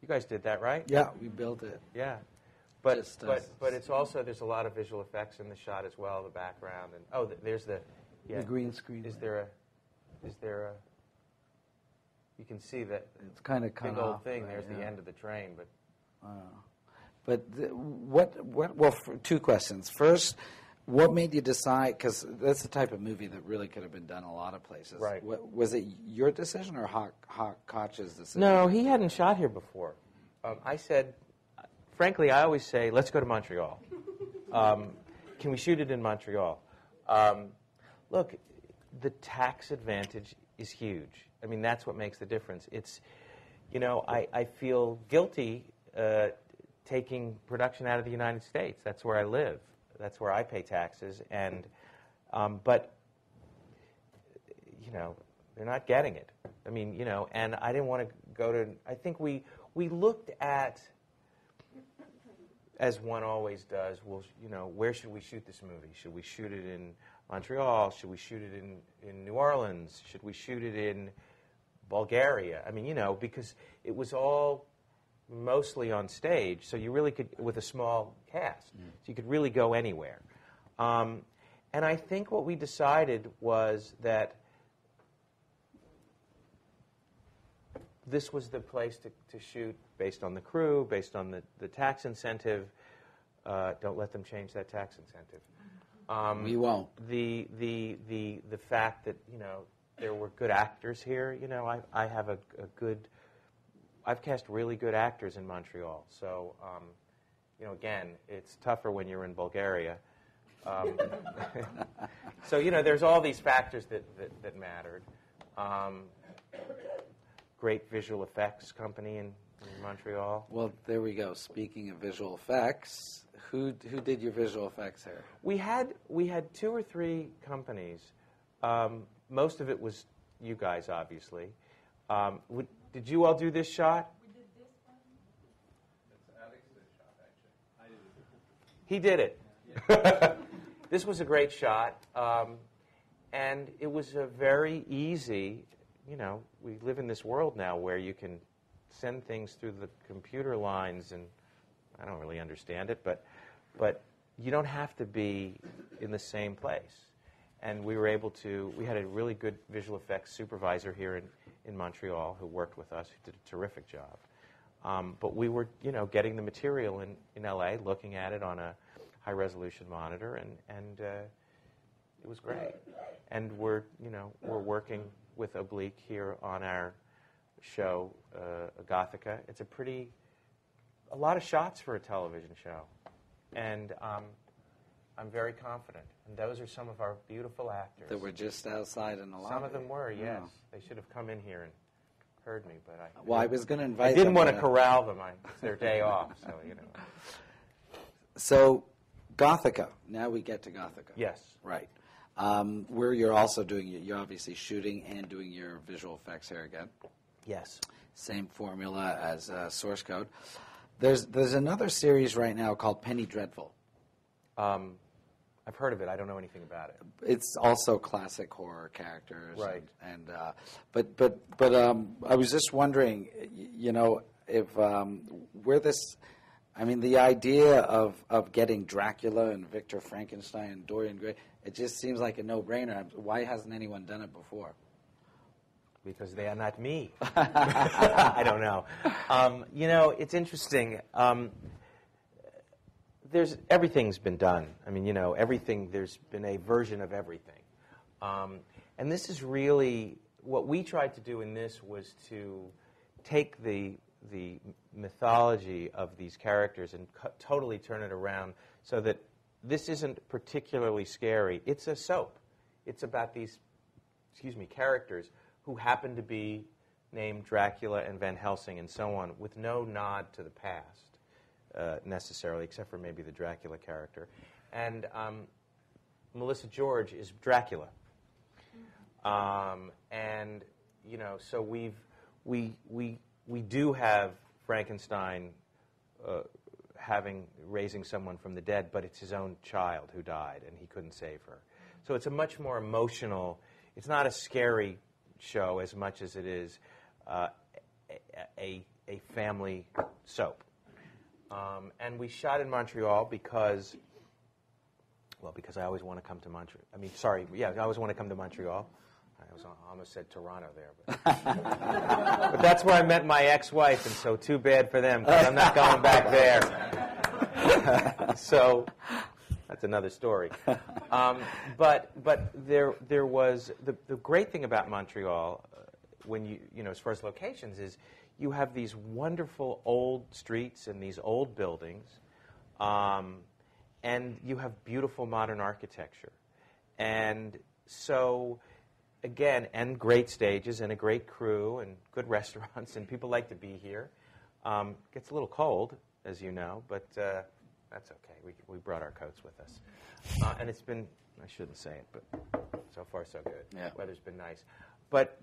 You guys did that, right? Yeah, we built it. Yeah, but it's also, there's a lot of visual effects in the shot as well, the background, and there's the green screen. Is there a you can see that it's kind of big old thing. There's the end of the train, Well, two questions. First, what made you decide? Because that's the type of movie that really could have been done a lot of places. Right. Was it your decision or Koch's decision? No, he hadn't shot here before. I said, frankly, I always say, let's go to Montreal. Can we shoot it in Montreal? Look, the tax advantage is huge. I mean, that's what makes the difference. It's, I feel guilty taking production out of the United States. That's where I live. That's where I pay taxes. And but they're not getting it. I mean, and I didn't want to go to. I think we looked at, as one always does. Well, where should we shoot this movie? Should we shoot it in Montreal? Should we shoot it in New Orleans? Should we shoot it in Bulgaria? I mean, because it was all mostly on stage, so you really could, with a small cast, so you could really go anywhere. And I think what we decided was that this was the place to shoot, based on the crew, based on the tax incentive. Don't let them change that tax incentive. We won't. The fact that there were good actors here. I have a good. I've cast really good actors in Montreal. So again, it's tougher when you're in Bulgaria. So there's all these factors that mattered. Great visual effects company in Montreal. Well, there we go. Speaking of visual effects, who did your visual effects here? We had 2 or 3 companies. Most of it was you guys, obviously. Did you all do this shot? We did this one. It's Alex's shot, actually. I did it. He did it. Yeah. This was a great shot, and it was a very easy. We live in this world now where you can send things through the computer lines, and I don't really understand it, but you don't have to be in the same place. And we were able to. We had a really good visual effects supervisor here in Montreal who worked with us, who did a terrific job. But we were, getting the material in L.A., looking at it on a high-resolution monitor, and it was great. And we're working with Oblique here on our show, Gothica. It's a lot of shots for a television show, and I'm very confident. And those are some of our beautiful actors. That were just outside in the lobby. Some of them were, yes. Oh. They should have come in here and heard me, but I was going to invite I didn't them want to corral them. It's their day off, so So, Gothica. Now we get to Gothica. Yes. Right. Where you're also you're obviously shooting and doing your visual effects here again. Yes. Same formula as Source Code. There's another series right now called Penny Dreadful. I've heard of it. I don't know anything about it. It's also classic horror characters. Right. But I was just wondering, if where this. I mean, the idea of getting Dracula and Victor Frankenstein and Dorian Gray, it just seems like a no-brainer. Why hasn't anyone done it before? Because they are not me. I don't know. It's interesting. Everything's been done. I mean, everything. There's been a version of everything, and this is really what we tried to do. In this was to take the mythology of these characters and totally turn it around so that this isn't particularly scary. It's a soap. It's about these, characters who happen to be named Dracula and Van Helsing and so on, with no nod to the past necessarily, except for maybe the Dracula character. And Melissa George is Dracula. And so we do have Frankenstein raising someone from the dead, but it's his own child who died, and he couldn't save her. So it's a much more emotional. It's not a scary show as much as it is a family soap. And we shot in Montreal because I always want to come to Montreal. I always want to come to Montreal. I almost said Toronto there. But that's where I met my ex-wife, and so too bad for them, because I'm not going back there. So that's another story. But there was the great thing about Montreal, when you as far as locations, is you have these wonderful old streets and these old buildings, and you have beautiful modern architecture, and so. Again, and great stages and a great crew and good restaurants, and people like to be here. Gets a little cold, as you know, but that's okay. We brought our coats with us. And it's been, I shouldn't say it, but so far so good. Yeah. Weather's been nice. But,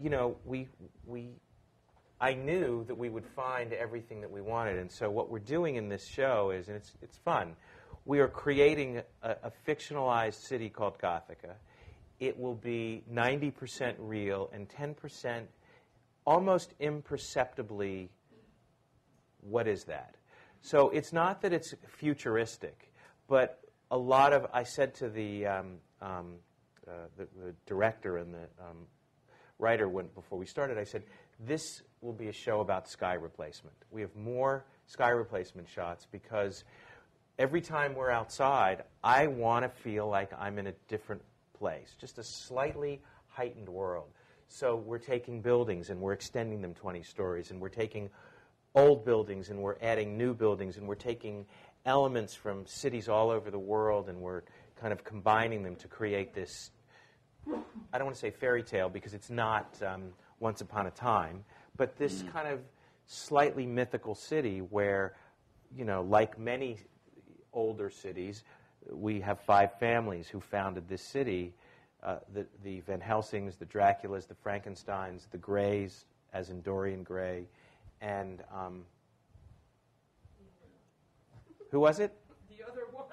I knew that we would find everything that we wanted. And so what we're doing in this show is, and it's fun, we are creating a fictionalized city called Gothica. It will be 90% real and 10% almost imperceptibly, what is that? So it's not that it's futuristic, but a lot of, I said to the director and the writer before we started, I said, this will be a show about sky replacement. We have more sky replacement shots because every time we're outside, I want to feel like I'm in a different place, just a slightly heightened world. So we're taking buildings and we're extending them 20 stories, and we're taking old buildings and we're adding new buildings, and we're taking elements from cities all over the world and we're kind of combining them to create this, I don't want to say fairy tale because it's not Once Upon a Time, but this kind of slightly mythical city where, like many older cities, we have 5 families who founded this city, the Van Helsings, the Draculas, the Frankensteins, the Greys, as in Dorian Gray, and who was it? The other one.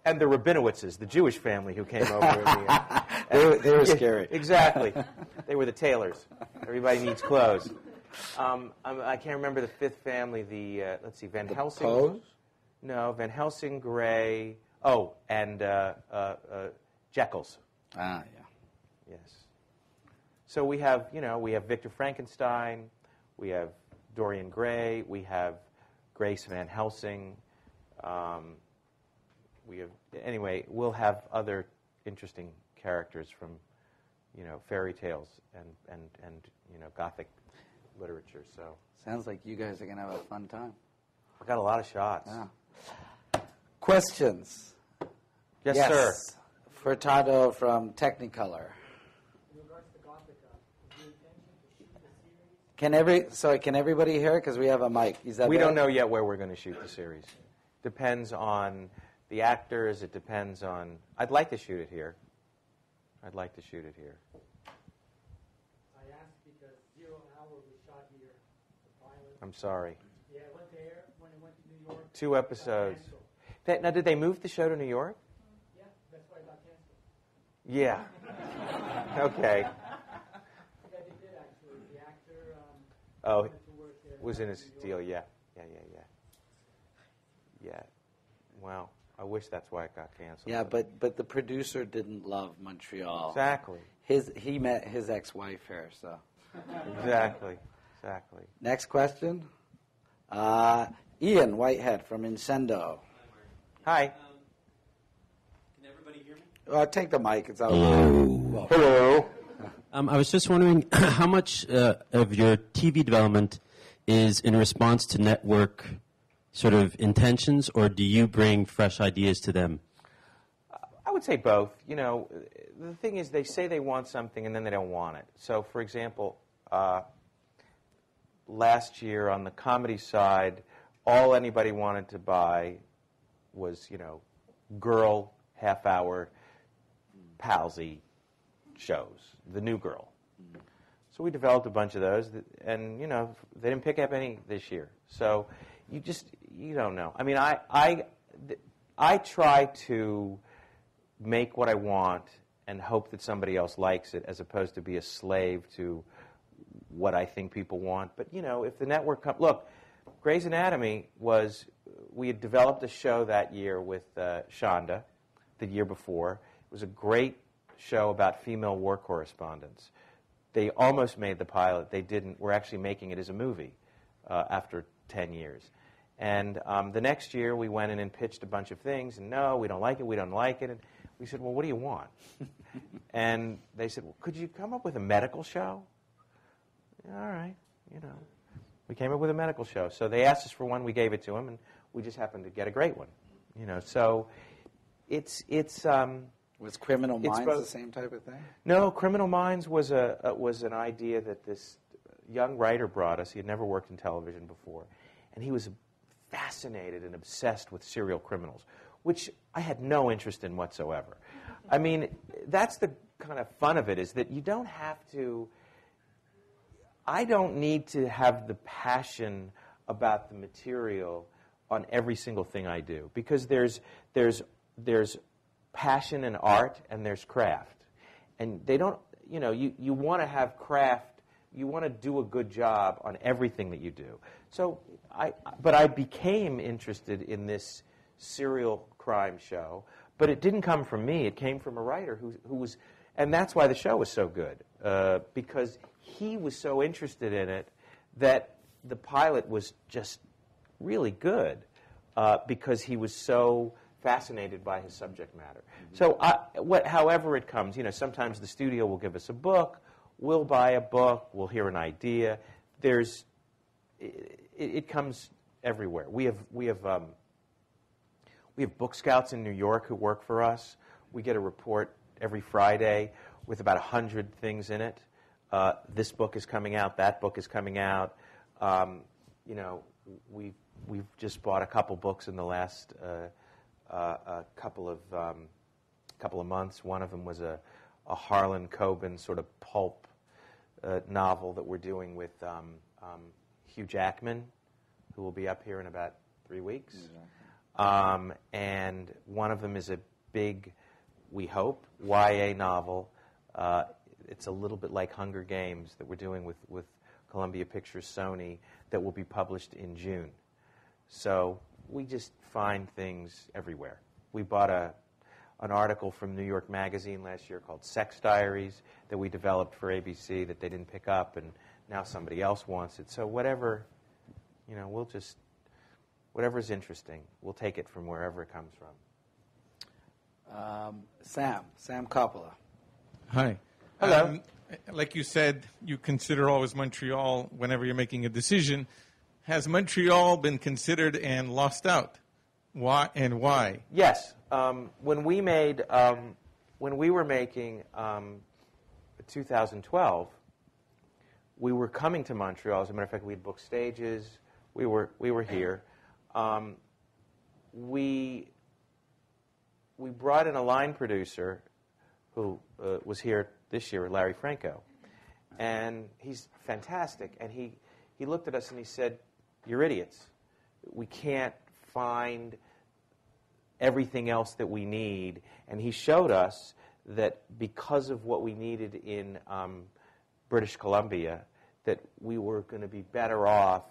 And the Rabinowitzes, the Jewish family who came over. They were scary. Exactly. They were the tailors. Everybody needs clothes. I can't remember the 5th family. Let's see, Van Helsing. Poes? No, Van Helsing, Gray. And Jekylls. Ah, yeah. Yes. So we have Victor Frankenstein, we have Dorian Gray, we have Grace Van Helsing. We'll have other interesting characters from, fairy tales and Gothic literature. So Sounds like you guys are going to have a fun time. I got a lot of shots. Yeah. Questions? Yes, sir. Furtado from Technicolor. In regards to Gothica, is the intention to shoot the series? Can everybody hear it? Because we have a mic. Is that We better? don't know yet where we're going to shoot the series. Depends on the actors. It depends on. I'd like to shoot it here. I asked because 0 Hour was shot here, the pilot. I'm sorry. Yeah, it went there when it went to New York. 2 episodes. Now, did they move the show to New York? Yeah, that's why it got canceled. Yeah. Okay. Yeah, they did actually. The actor Oh, went to work there. was in his New York. deal. Yeah. Wow. I wish that's why it got canceled. Yeah, but the producer didn't love Montreal. Exactly. He met his ex-wife here, so. Exactly. Next question. Ian Whitehead from Incendo. Hi. Can everybody hear me? Take the mic. It's out. Hello. I was just wondering how much of your TV development is in response to network sort of intentions, or do you bring fresh ideas to them? I would say both. The thing is, they say they want something and then they don't want it. So, for example, last year on the comedy side, all anybody wanted to buy was, girl half-hour palsy shows, the New Girl. So we developed a bunch of those, and, they didn't pick up any this year. So you don't know. I mean, I try to make what I want and hope that somebody else likes it, as opposed to be a slave to what I think people want. But, if the network look, Grey's Anatomy we had developed a show that year with Shonda, the year before. It was a great show about female war correspondents. They almost made the pilot. They didn't. We're actually making it as a movie after 10 years. And the next year, we went in and pitched a bunch of things, and no, we don't like it. And we said, well, what do you want? And they said, well, could you come up with a medical show? All right, We came up with a medical show. So they asked us for one, we gave it to them, and we just happened to get a great one. So it's Was Criminal Minds both. the same type of thing? No, Criminal Minds was an idea that this young writer brought us. He had never worked in television before, and he was a fascinated and obsessed with serial criminals, which I had no interest in whatsoever. I mean, that's the kind of fun of it, is that you don't have to, I don't need to have the passion about the material on every single thing I do, because there's passion in art and there's craft. And they don't, you know, you want to have craft, you want to do a good job on everything that you do. So but I became interested in this serial crime show, but it didn't come from me. It came from a writer who was, and that's why the show was so good, because he was so interested in it that the pilot was just really good, because he was so fascinated by his subject matter. So however it comes, you know, sometimes the studio will give us a book, we'll buy a book, we'll hear an idea. It comes everywhere. We have book scouts in New York who work for us. We get a report every Friday with about 100 things in it. This book is coming out. That book is coming out. You know, we've just bought a couple books in the last couple of months. One of them was a Harlan Coben sort of pulp novel that we're doing with Hugh Jackman, who will be up here in about 3 weeks. And one of them is a big, we hope, YA novel. It's a little bit like Hunger Games that we're doing with Columbia Pictures Sony, that will be published in June. So we just find things everywhere. We bought an article from New York Magazine last year called Sex Diaries that we developed for ABC that they didn't pick up, and now somebody else wants it. So whatever, you know, whatever's interesting, we'll take it from wherever it comes from. Sam Coppola. Hi. Hello. Like you said, you consider always Montreal whenever you're making a decision. Has Montreal been considered and lost out? Why and why? Yes. When we were making 2012, we were coming to Montreal. As a matter of fact, we had booked stages. We were here. We brought in a line producer who was here this year, Larry Franco, and he's fantastic. And he looked at us and he said, "You're idiots. We can't find everything else that we need." And he showed us that because of what we needed in British Columbia, that we were going to be better off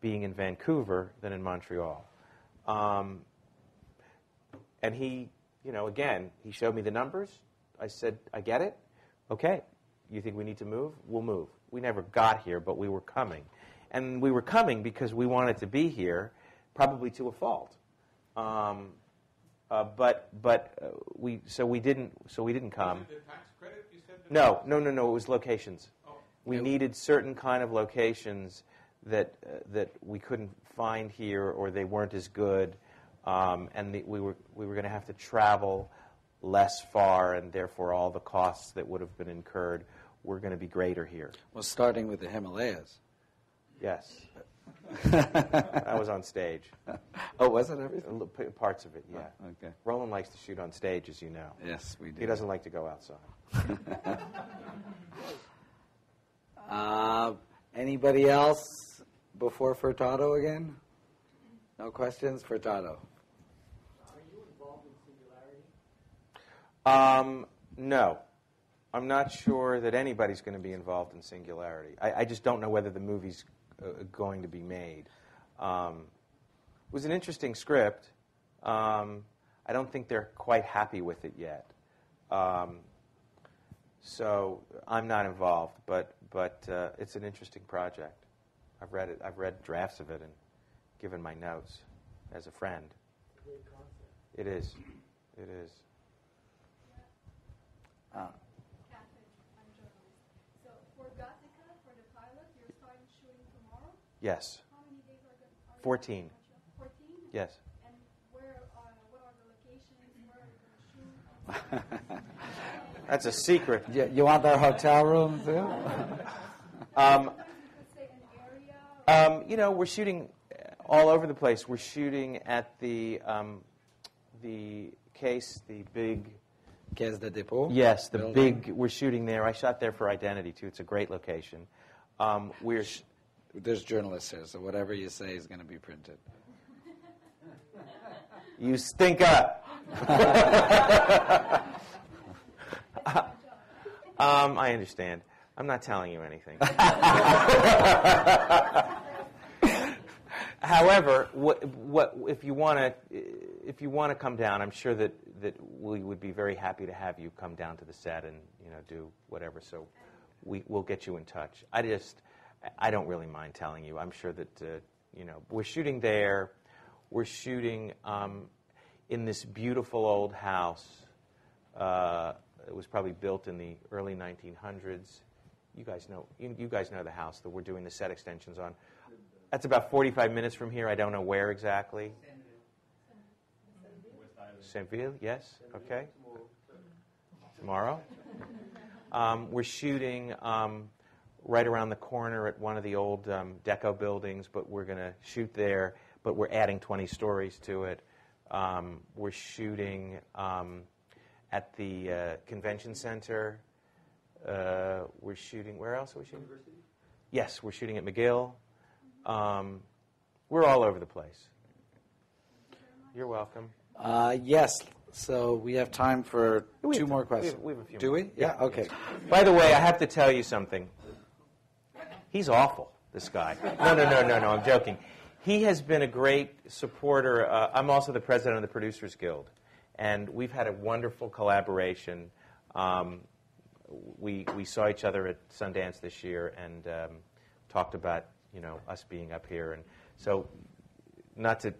being in Vancouver than in Montreal. And he, you know, again, he showed me the numbers. I said, "I get it. Okay, you think we need to move? We'll move." We never got here, but we were coming. And we were coming because we wanted to be here, probably to a fault. We didn't come. The tax credit, you said? No. It was locations. Oh. We needed certain kind of locations that we couldn't find here, or they weren't as good, and we were going to have to travel less far, and therefore all the costs that would have been incurred were going to be greater here. Well, starting with the Himalayas. Yes. I was on stage. Oh, was it everything? Parts of it, yeah. Oh, okay. Roland likes to shoot on stage, as you know. Yes, we do. He doesn't like to go outside. Anybody else before Furtado again? No questions? Furtado. Are you involved in Singularity? No. I'm not sure that anybody's going to be involved in Singularity. I just don't know whether the movie's going to be made. It was an interesting script. I don't think they're quite happy with it yet. So I'm not involved, but it's an interesting project. I've read it. I've read drafts of it and given my notes as a friend. It's a great concept. It is. It is. Catherine, I'm a journalist. So for Gothica, for the pilot, you're starting shooting tomorrow? Yes. How many days are you 14. 14? Yes. And what are the locations? Where are you going to shoot? That's a secret. You want their hotel room, too? You could say an area? You know, we're shooting All over the place. We're shooting at the case, the big... Caisse de dépôt? Yes, the building. big... We're shooting there. I shot there for Identity, too. It's a great location. There's journalists here, so whatever you say is going to be printed. You stink up. I understand. I'm not telling you anything. However, if you want to come down, I'm sure that we would be very happy to have you come down to the set and do whatever. So we'll get you in touch. I don't really mind telling you. I'm sure that we're shooting there. We're shooting in this beautiful old house. It was probably built in the early 1900s. You guys know the house that we're doing the set extensions on. That's about 45 minutes from here. I don't know where exactly. Saint-Ville, yes. Okay. Tomorrow. We're shooting right around the corner at one of the old Deco buildings, but we're going to shoot there, but we're adding 20 stories to it. We're shooting at the convention center. We're shooting, where else are we shooting? University? Yes, we're shooting at McGill. We're all over the place. You're welcome. Yes, so we have time for two more questions. We have a few Do more. we? Yeah, okay. By the way, I have to tell you something. He's awful, this guy. No, I'm joking. He has been a great supporter. I'm also the president of the Producers Guild, and we've had a wonderful collaboration. We saw each other at Sundance this year and talked about us being up here, and so not to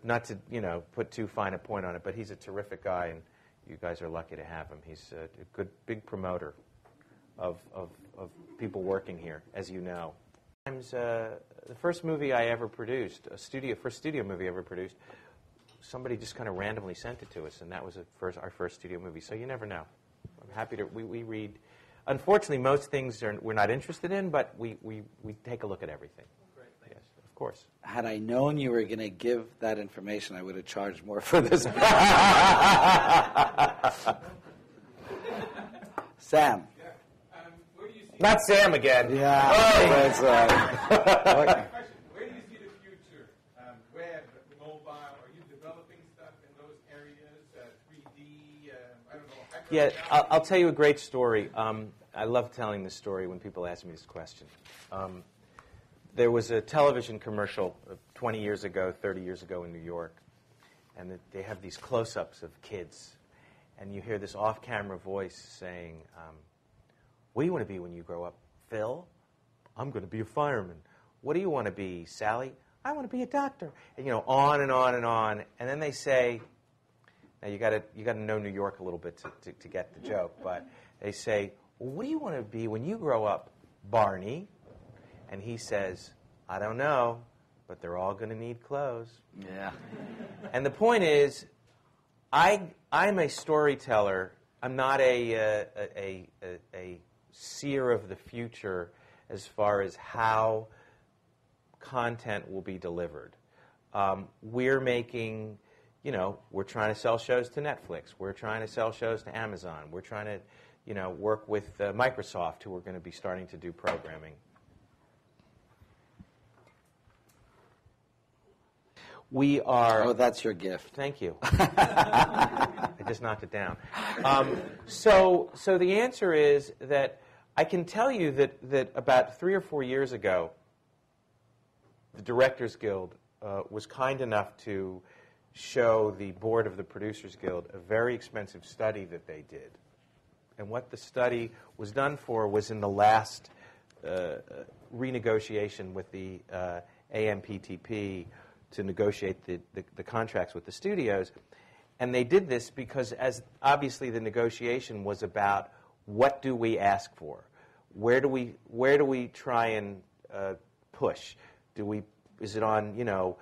put too fine a point on it, but he's a terrific guy, and you guys are lucky to have him. He's a good big promoter of people working here, as you know. The first movie I ever produced, first studio movie I ever produced, somebody just kind of randomly sent it to us, and that was our first studio movie. So you never know. I'm happy to. We read. Unfortunately, most things we're not interested in, but we take a look at everything. Great, yes, of course. Had I known you were going to give that information, I would have charged more for this. Sam. Where do you see Not Sam again. Yeah. Question. Where do you see the future? Web, mobile? Are you developing stuff in those areas? 3D? I don't know. Yeah, I'll tell you a great story. I love telling this story when people ask me this question. There was a television commercial 20 years ago, 30 years ago in New York, and they have these close-ups of kids, and you hear this off-camera voice saying, what do you want to be when you grow up? Phil? I'm going to be a fireman. What do you want to be, Sally? I want to be a doctor. And on and on and on. And then they say, now you got to know New York a little bit to get the joke, but they say, well, what do you want to be when you grow up, Barney? And he says, I don't know, but they're all going to need clothes. Yeah. And the point is, I'm a storyteller. I'm not a seer of the future as far as how content will be delivered. We're making, we're trying to sell shows to Netflix. We're trying to sell shows to Amazon. We're trying to, work with Microsoft, who are going to be starting to do programming. We are... Oh, that's your gift. Thank you. I just knocked it down. So the answer is that I can tell you that about 3 or 4 years ago, the Directors Guild was kind enough to show the board of the Producers Guild a very expensive study that they did. And what the study was done for was in the last renegotiation with the AMPTP to negotiate the contracts with the studios. And they did this because, as obviously the negotiation was about what do we ask for? Where do we try and push? Is it on,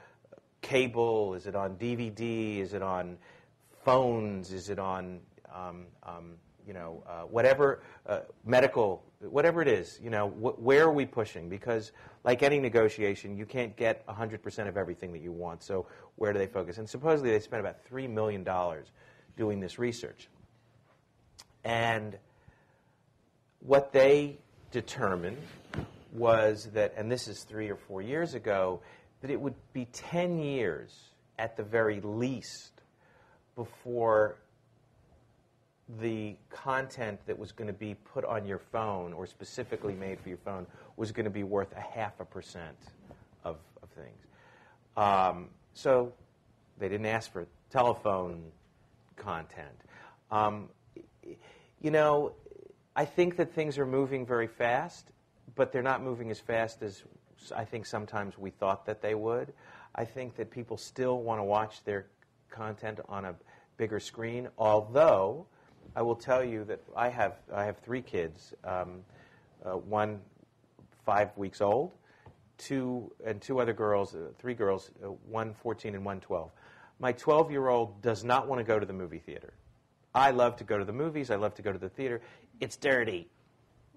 cable? Is it on DVD? Is it on phones? Is it on whatever medical, whatever it is, where are we pushing? Because like any negotiation, you can't get 100% of everything that you want. So where do they focus? And supposedly they spent about $3 million doing this research. And what they determined was that, and this is 3 or 4 years ago, that it would be 10 years at the very least before the content that was going to be put on your phone or specifically made for your phone was going to be worth 0.5% of things. So they didn't ask for telephone content. I think that things are moving very fast, but they're not moving as fast as I think sometimes we thought that they would. I think that people still want to watch their content on a bigger screen, although I will tell you that I have 3 kids, one 5 weeks old, two other girls, 3 girls, one 14 and one 12. My 12-year-old does not want to go to the movie theater. I love to go to the movies. I love to go to the theater. It's dirty.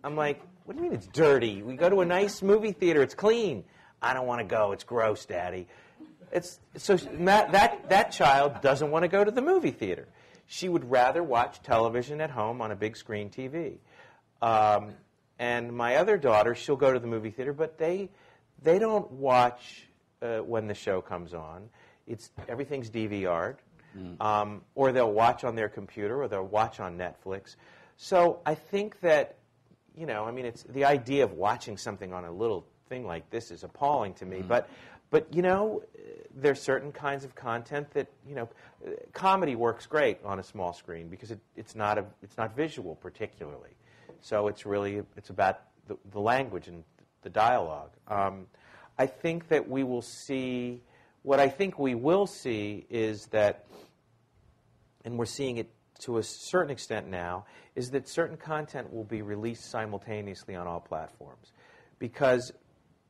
I'm like, what do you mean it's dirty? We go to a nice movie theater. It's clean. I don't want to go. It's gross, Daddy. So that child doesn't want to go to the movie theater. She would rather watch television at home on a big screen TV. And my other daughter, she'll go to the movie theater, but they don't watch when the show comes on. Everything's DVR'd. Or they'll watch on their computer, or they'll watch on Netflix. So I think that, it's the idea of watching something on a little thing like this is appalling to me. But there's certain kinds of content that, comedy works great on a small screen because it's not visual particularly. So it's about the language and the dialogue. I think that we will see. What I think we will see is that, and we're seeing it to a certain extent now, is that certain content will be released simultaneously on all platforms. Because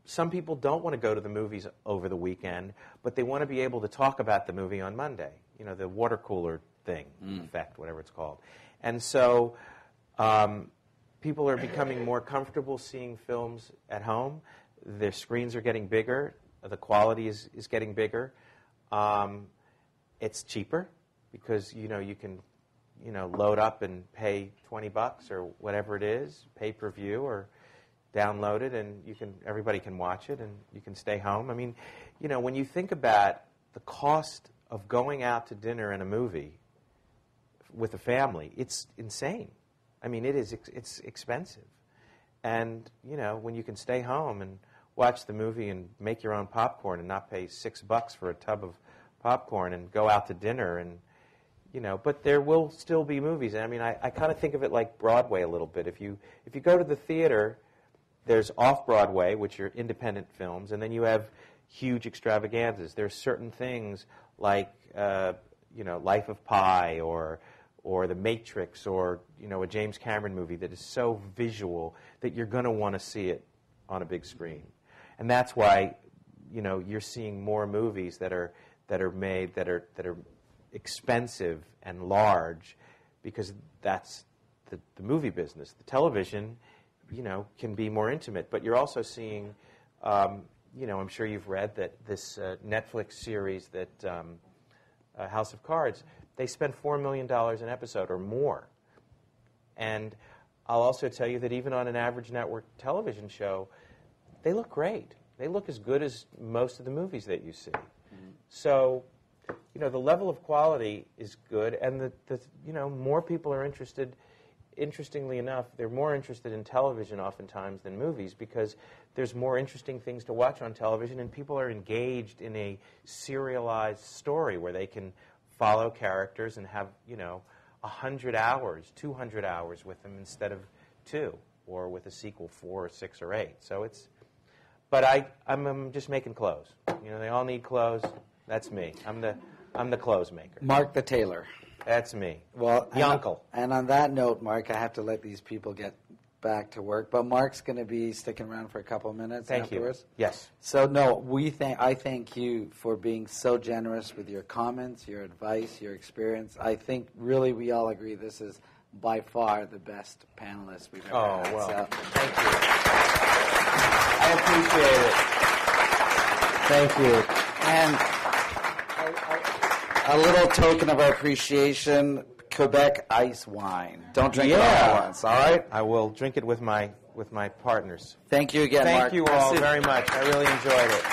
some people don't want to go to the movies over the weekend, but they want to be able to talk about the movie on Monday. The water cooler thing, effect, whatever it's called. And so people are becoming more comfortable seeing films at home. Their screens are getting bigger. The quality is getting bigger. It's cheaper because you can load up and pay $20 or whatever it is, pay-per-view, or download it, and everybody can watch it, and you can stay home. I mean, when you think about the cost of going out to dinner and a movie with a family, it's insane. I mean, it's expensive, and when you can stay home and watch the movie and make your own popcorn and not pay $6 for a tub of popcorn and go out to dinner and but there will still be movies. And I mean, I kind of think of it like Broadway a little bit. If you go to the theater, there's off-Broadway, which are independent films, and then you have huge extravaganzas. There's certain things like Life of Pi or The Matrix or a James Cameron movie that is so visual that you're going to want to see it on a big screen. And that's why you're seeing more movies that are made that are expensive and large, because that's the movie business. The television, can be more intimate. But you're also seeing, I'm sure you've read that this Netflix series that House of Cards, they spend $4 million an episode or more. And I'll also tell you that even on an average network television show, they look great. They look as good as most of the movies that you see. So, the level of quality is good, and more people are interested. Interestingly enough, they're more interested in television oftentimes than movies because there's more interesting things to watch on television, and people are engaged in a serialized story where they can follow characters and have 100 hours, 200 hours with them instead of 2, or with a sequel 4 or 6 or 8. So but I'm just making clothes. They all need clothes. That's me. I'm the clothes maker. Mark the tailor. That's me. Well, the uncle. And on that note, Mark, I have to let these people get back to work. But Mark's going to be sticking around for a couple of minutes afterwards. You. Yes. So no, I thank you for being so generous with your comments, your advice, your experience. I think really we all agree this is by far the best panelists we've ever Oh, had. well, So, thank you. I appreciate it. Thank you. and a little token of our appreciation, Quebec ice wine. Don't drink it all Yeah. at once, all right? I will drink it with my partners. Thank you again, Mark. Thank you all Merci. very much. I really enjoyed it.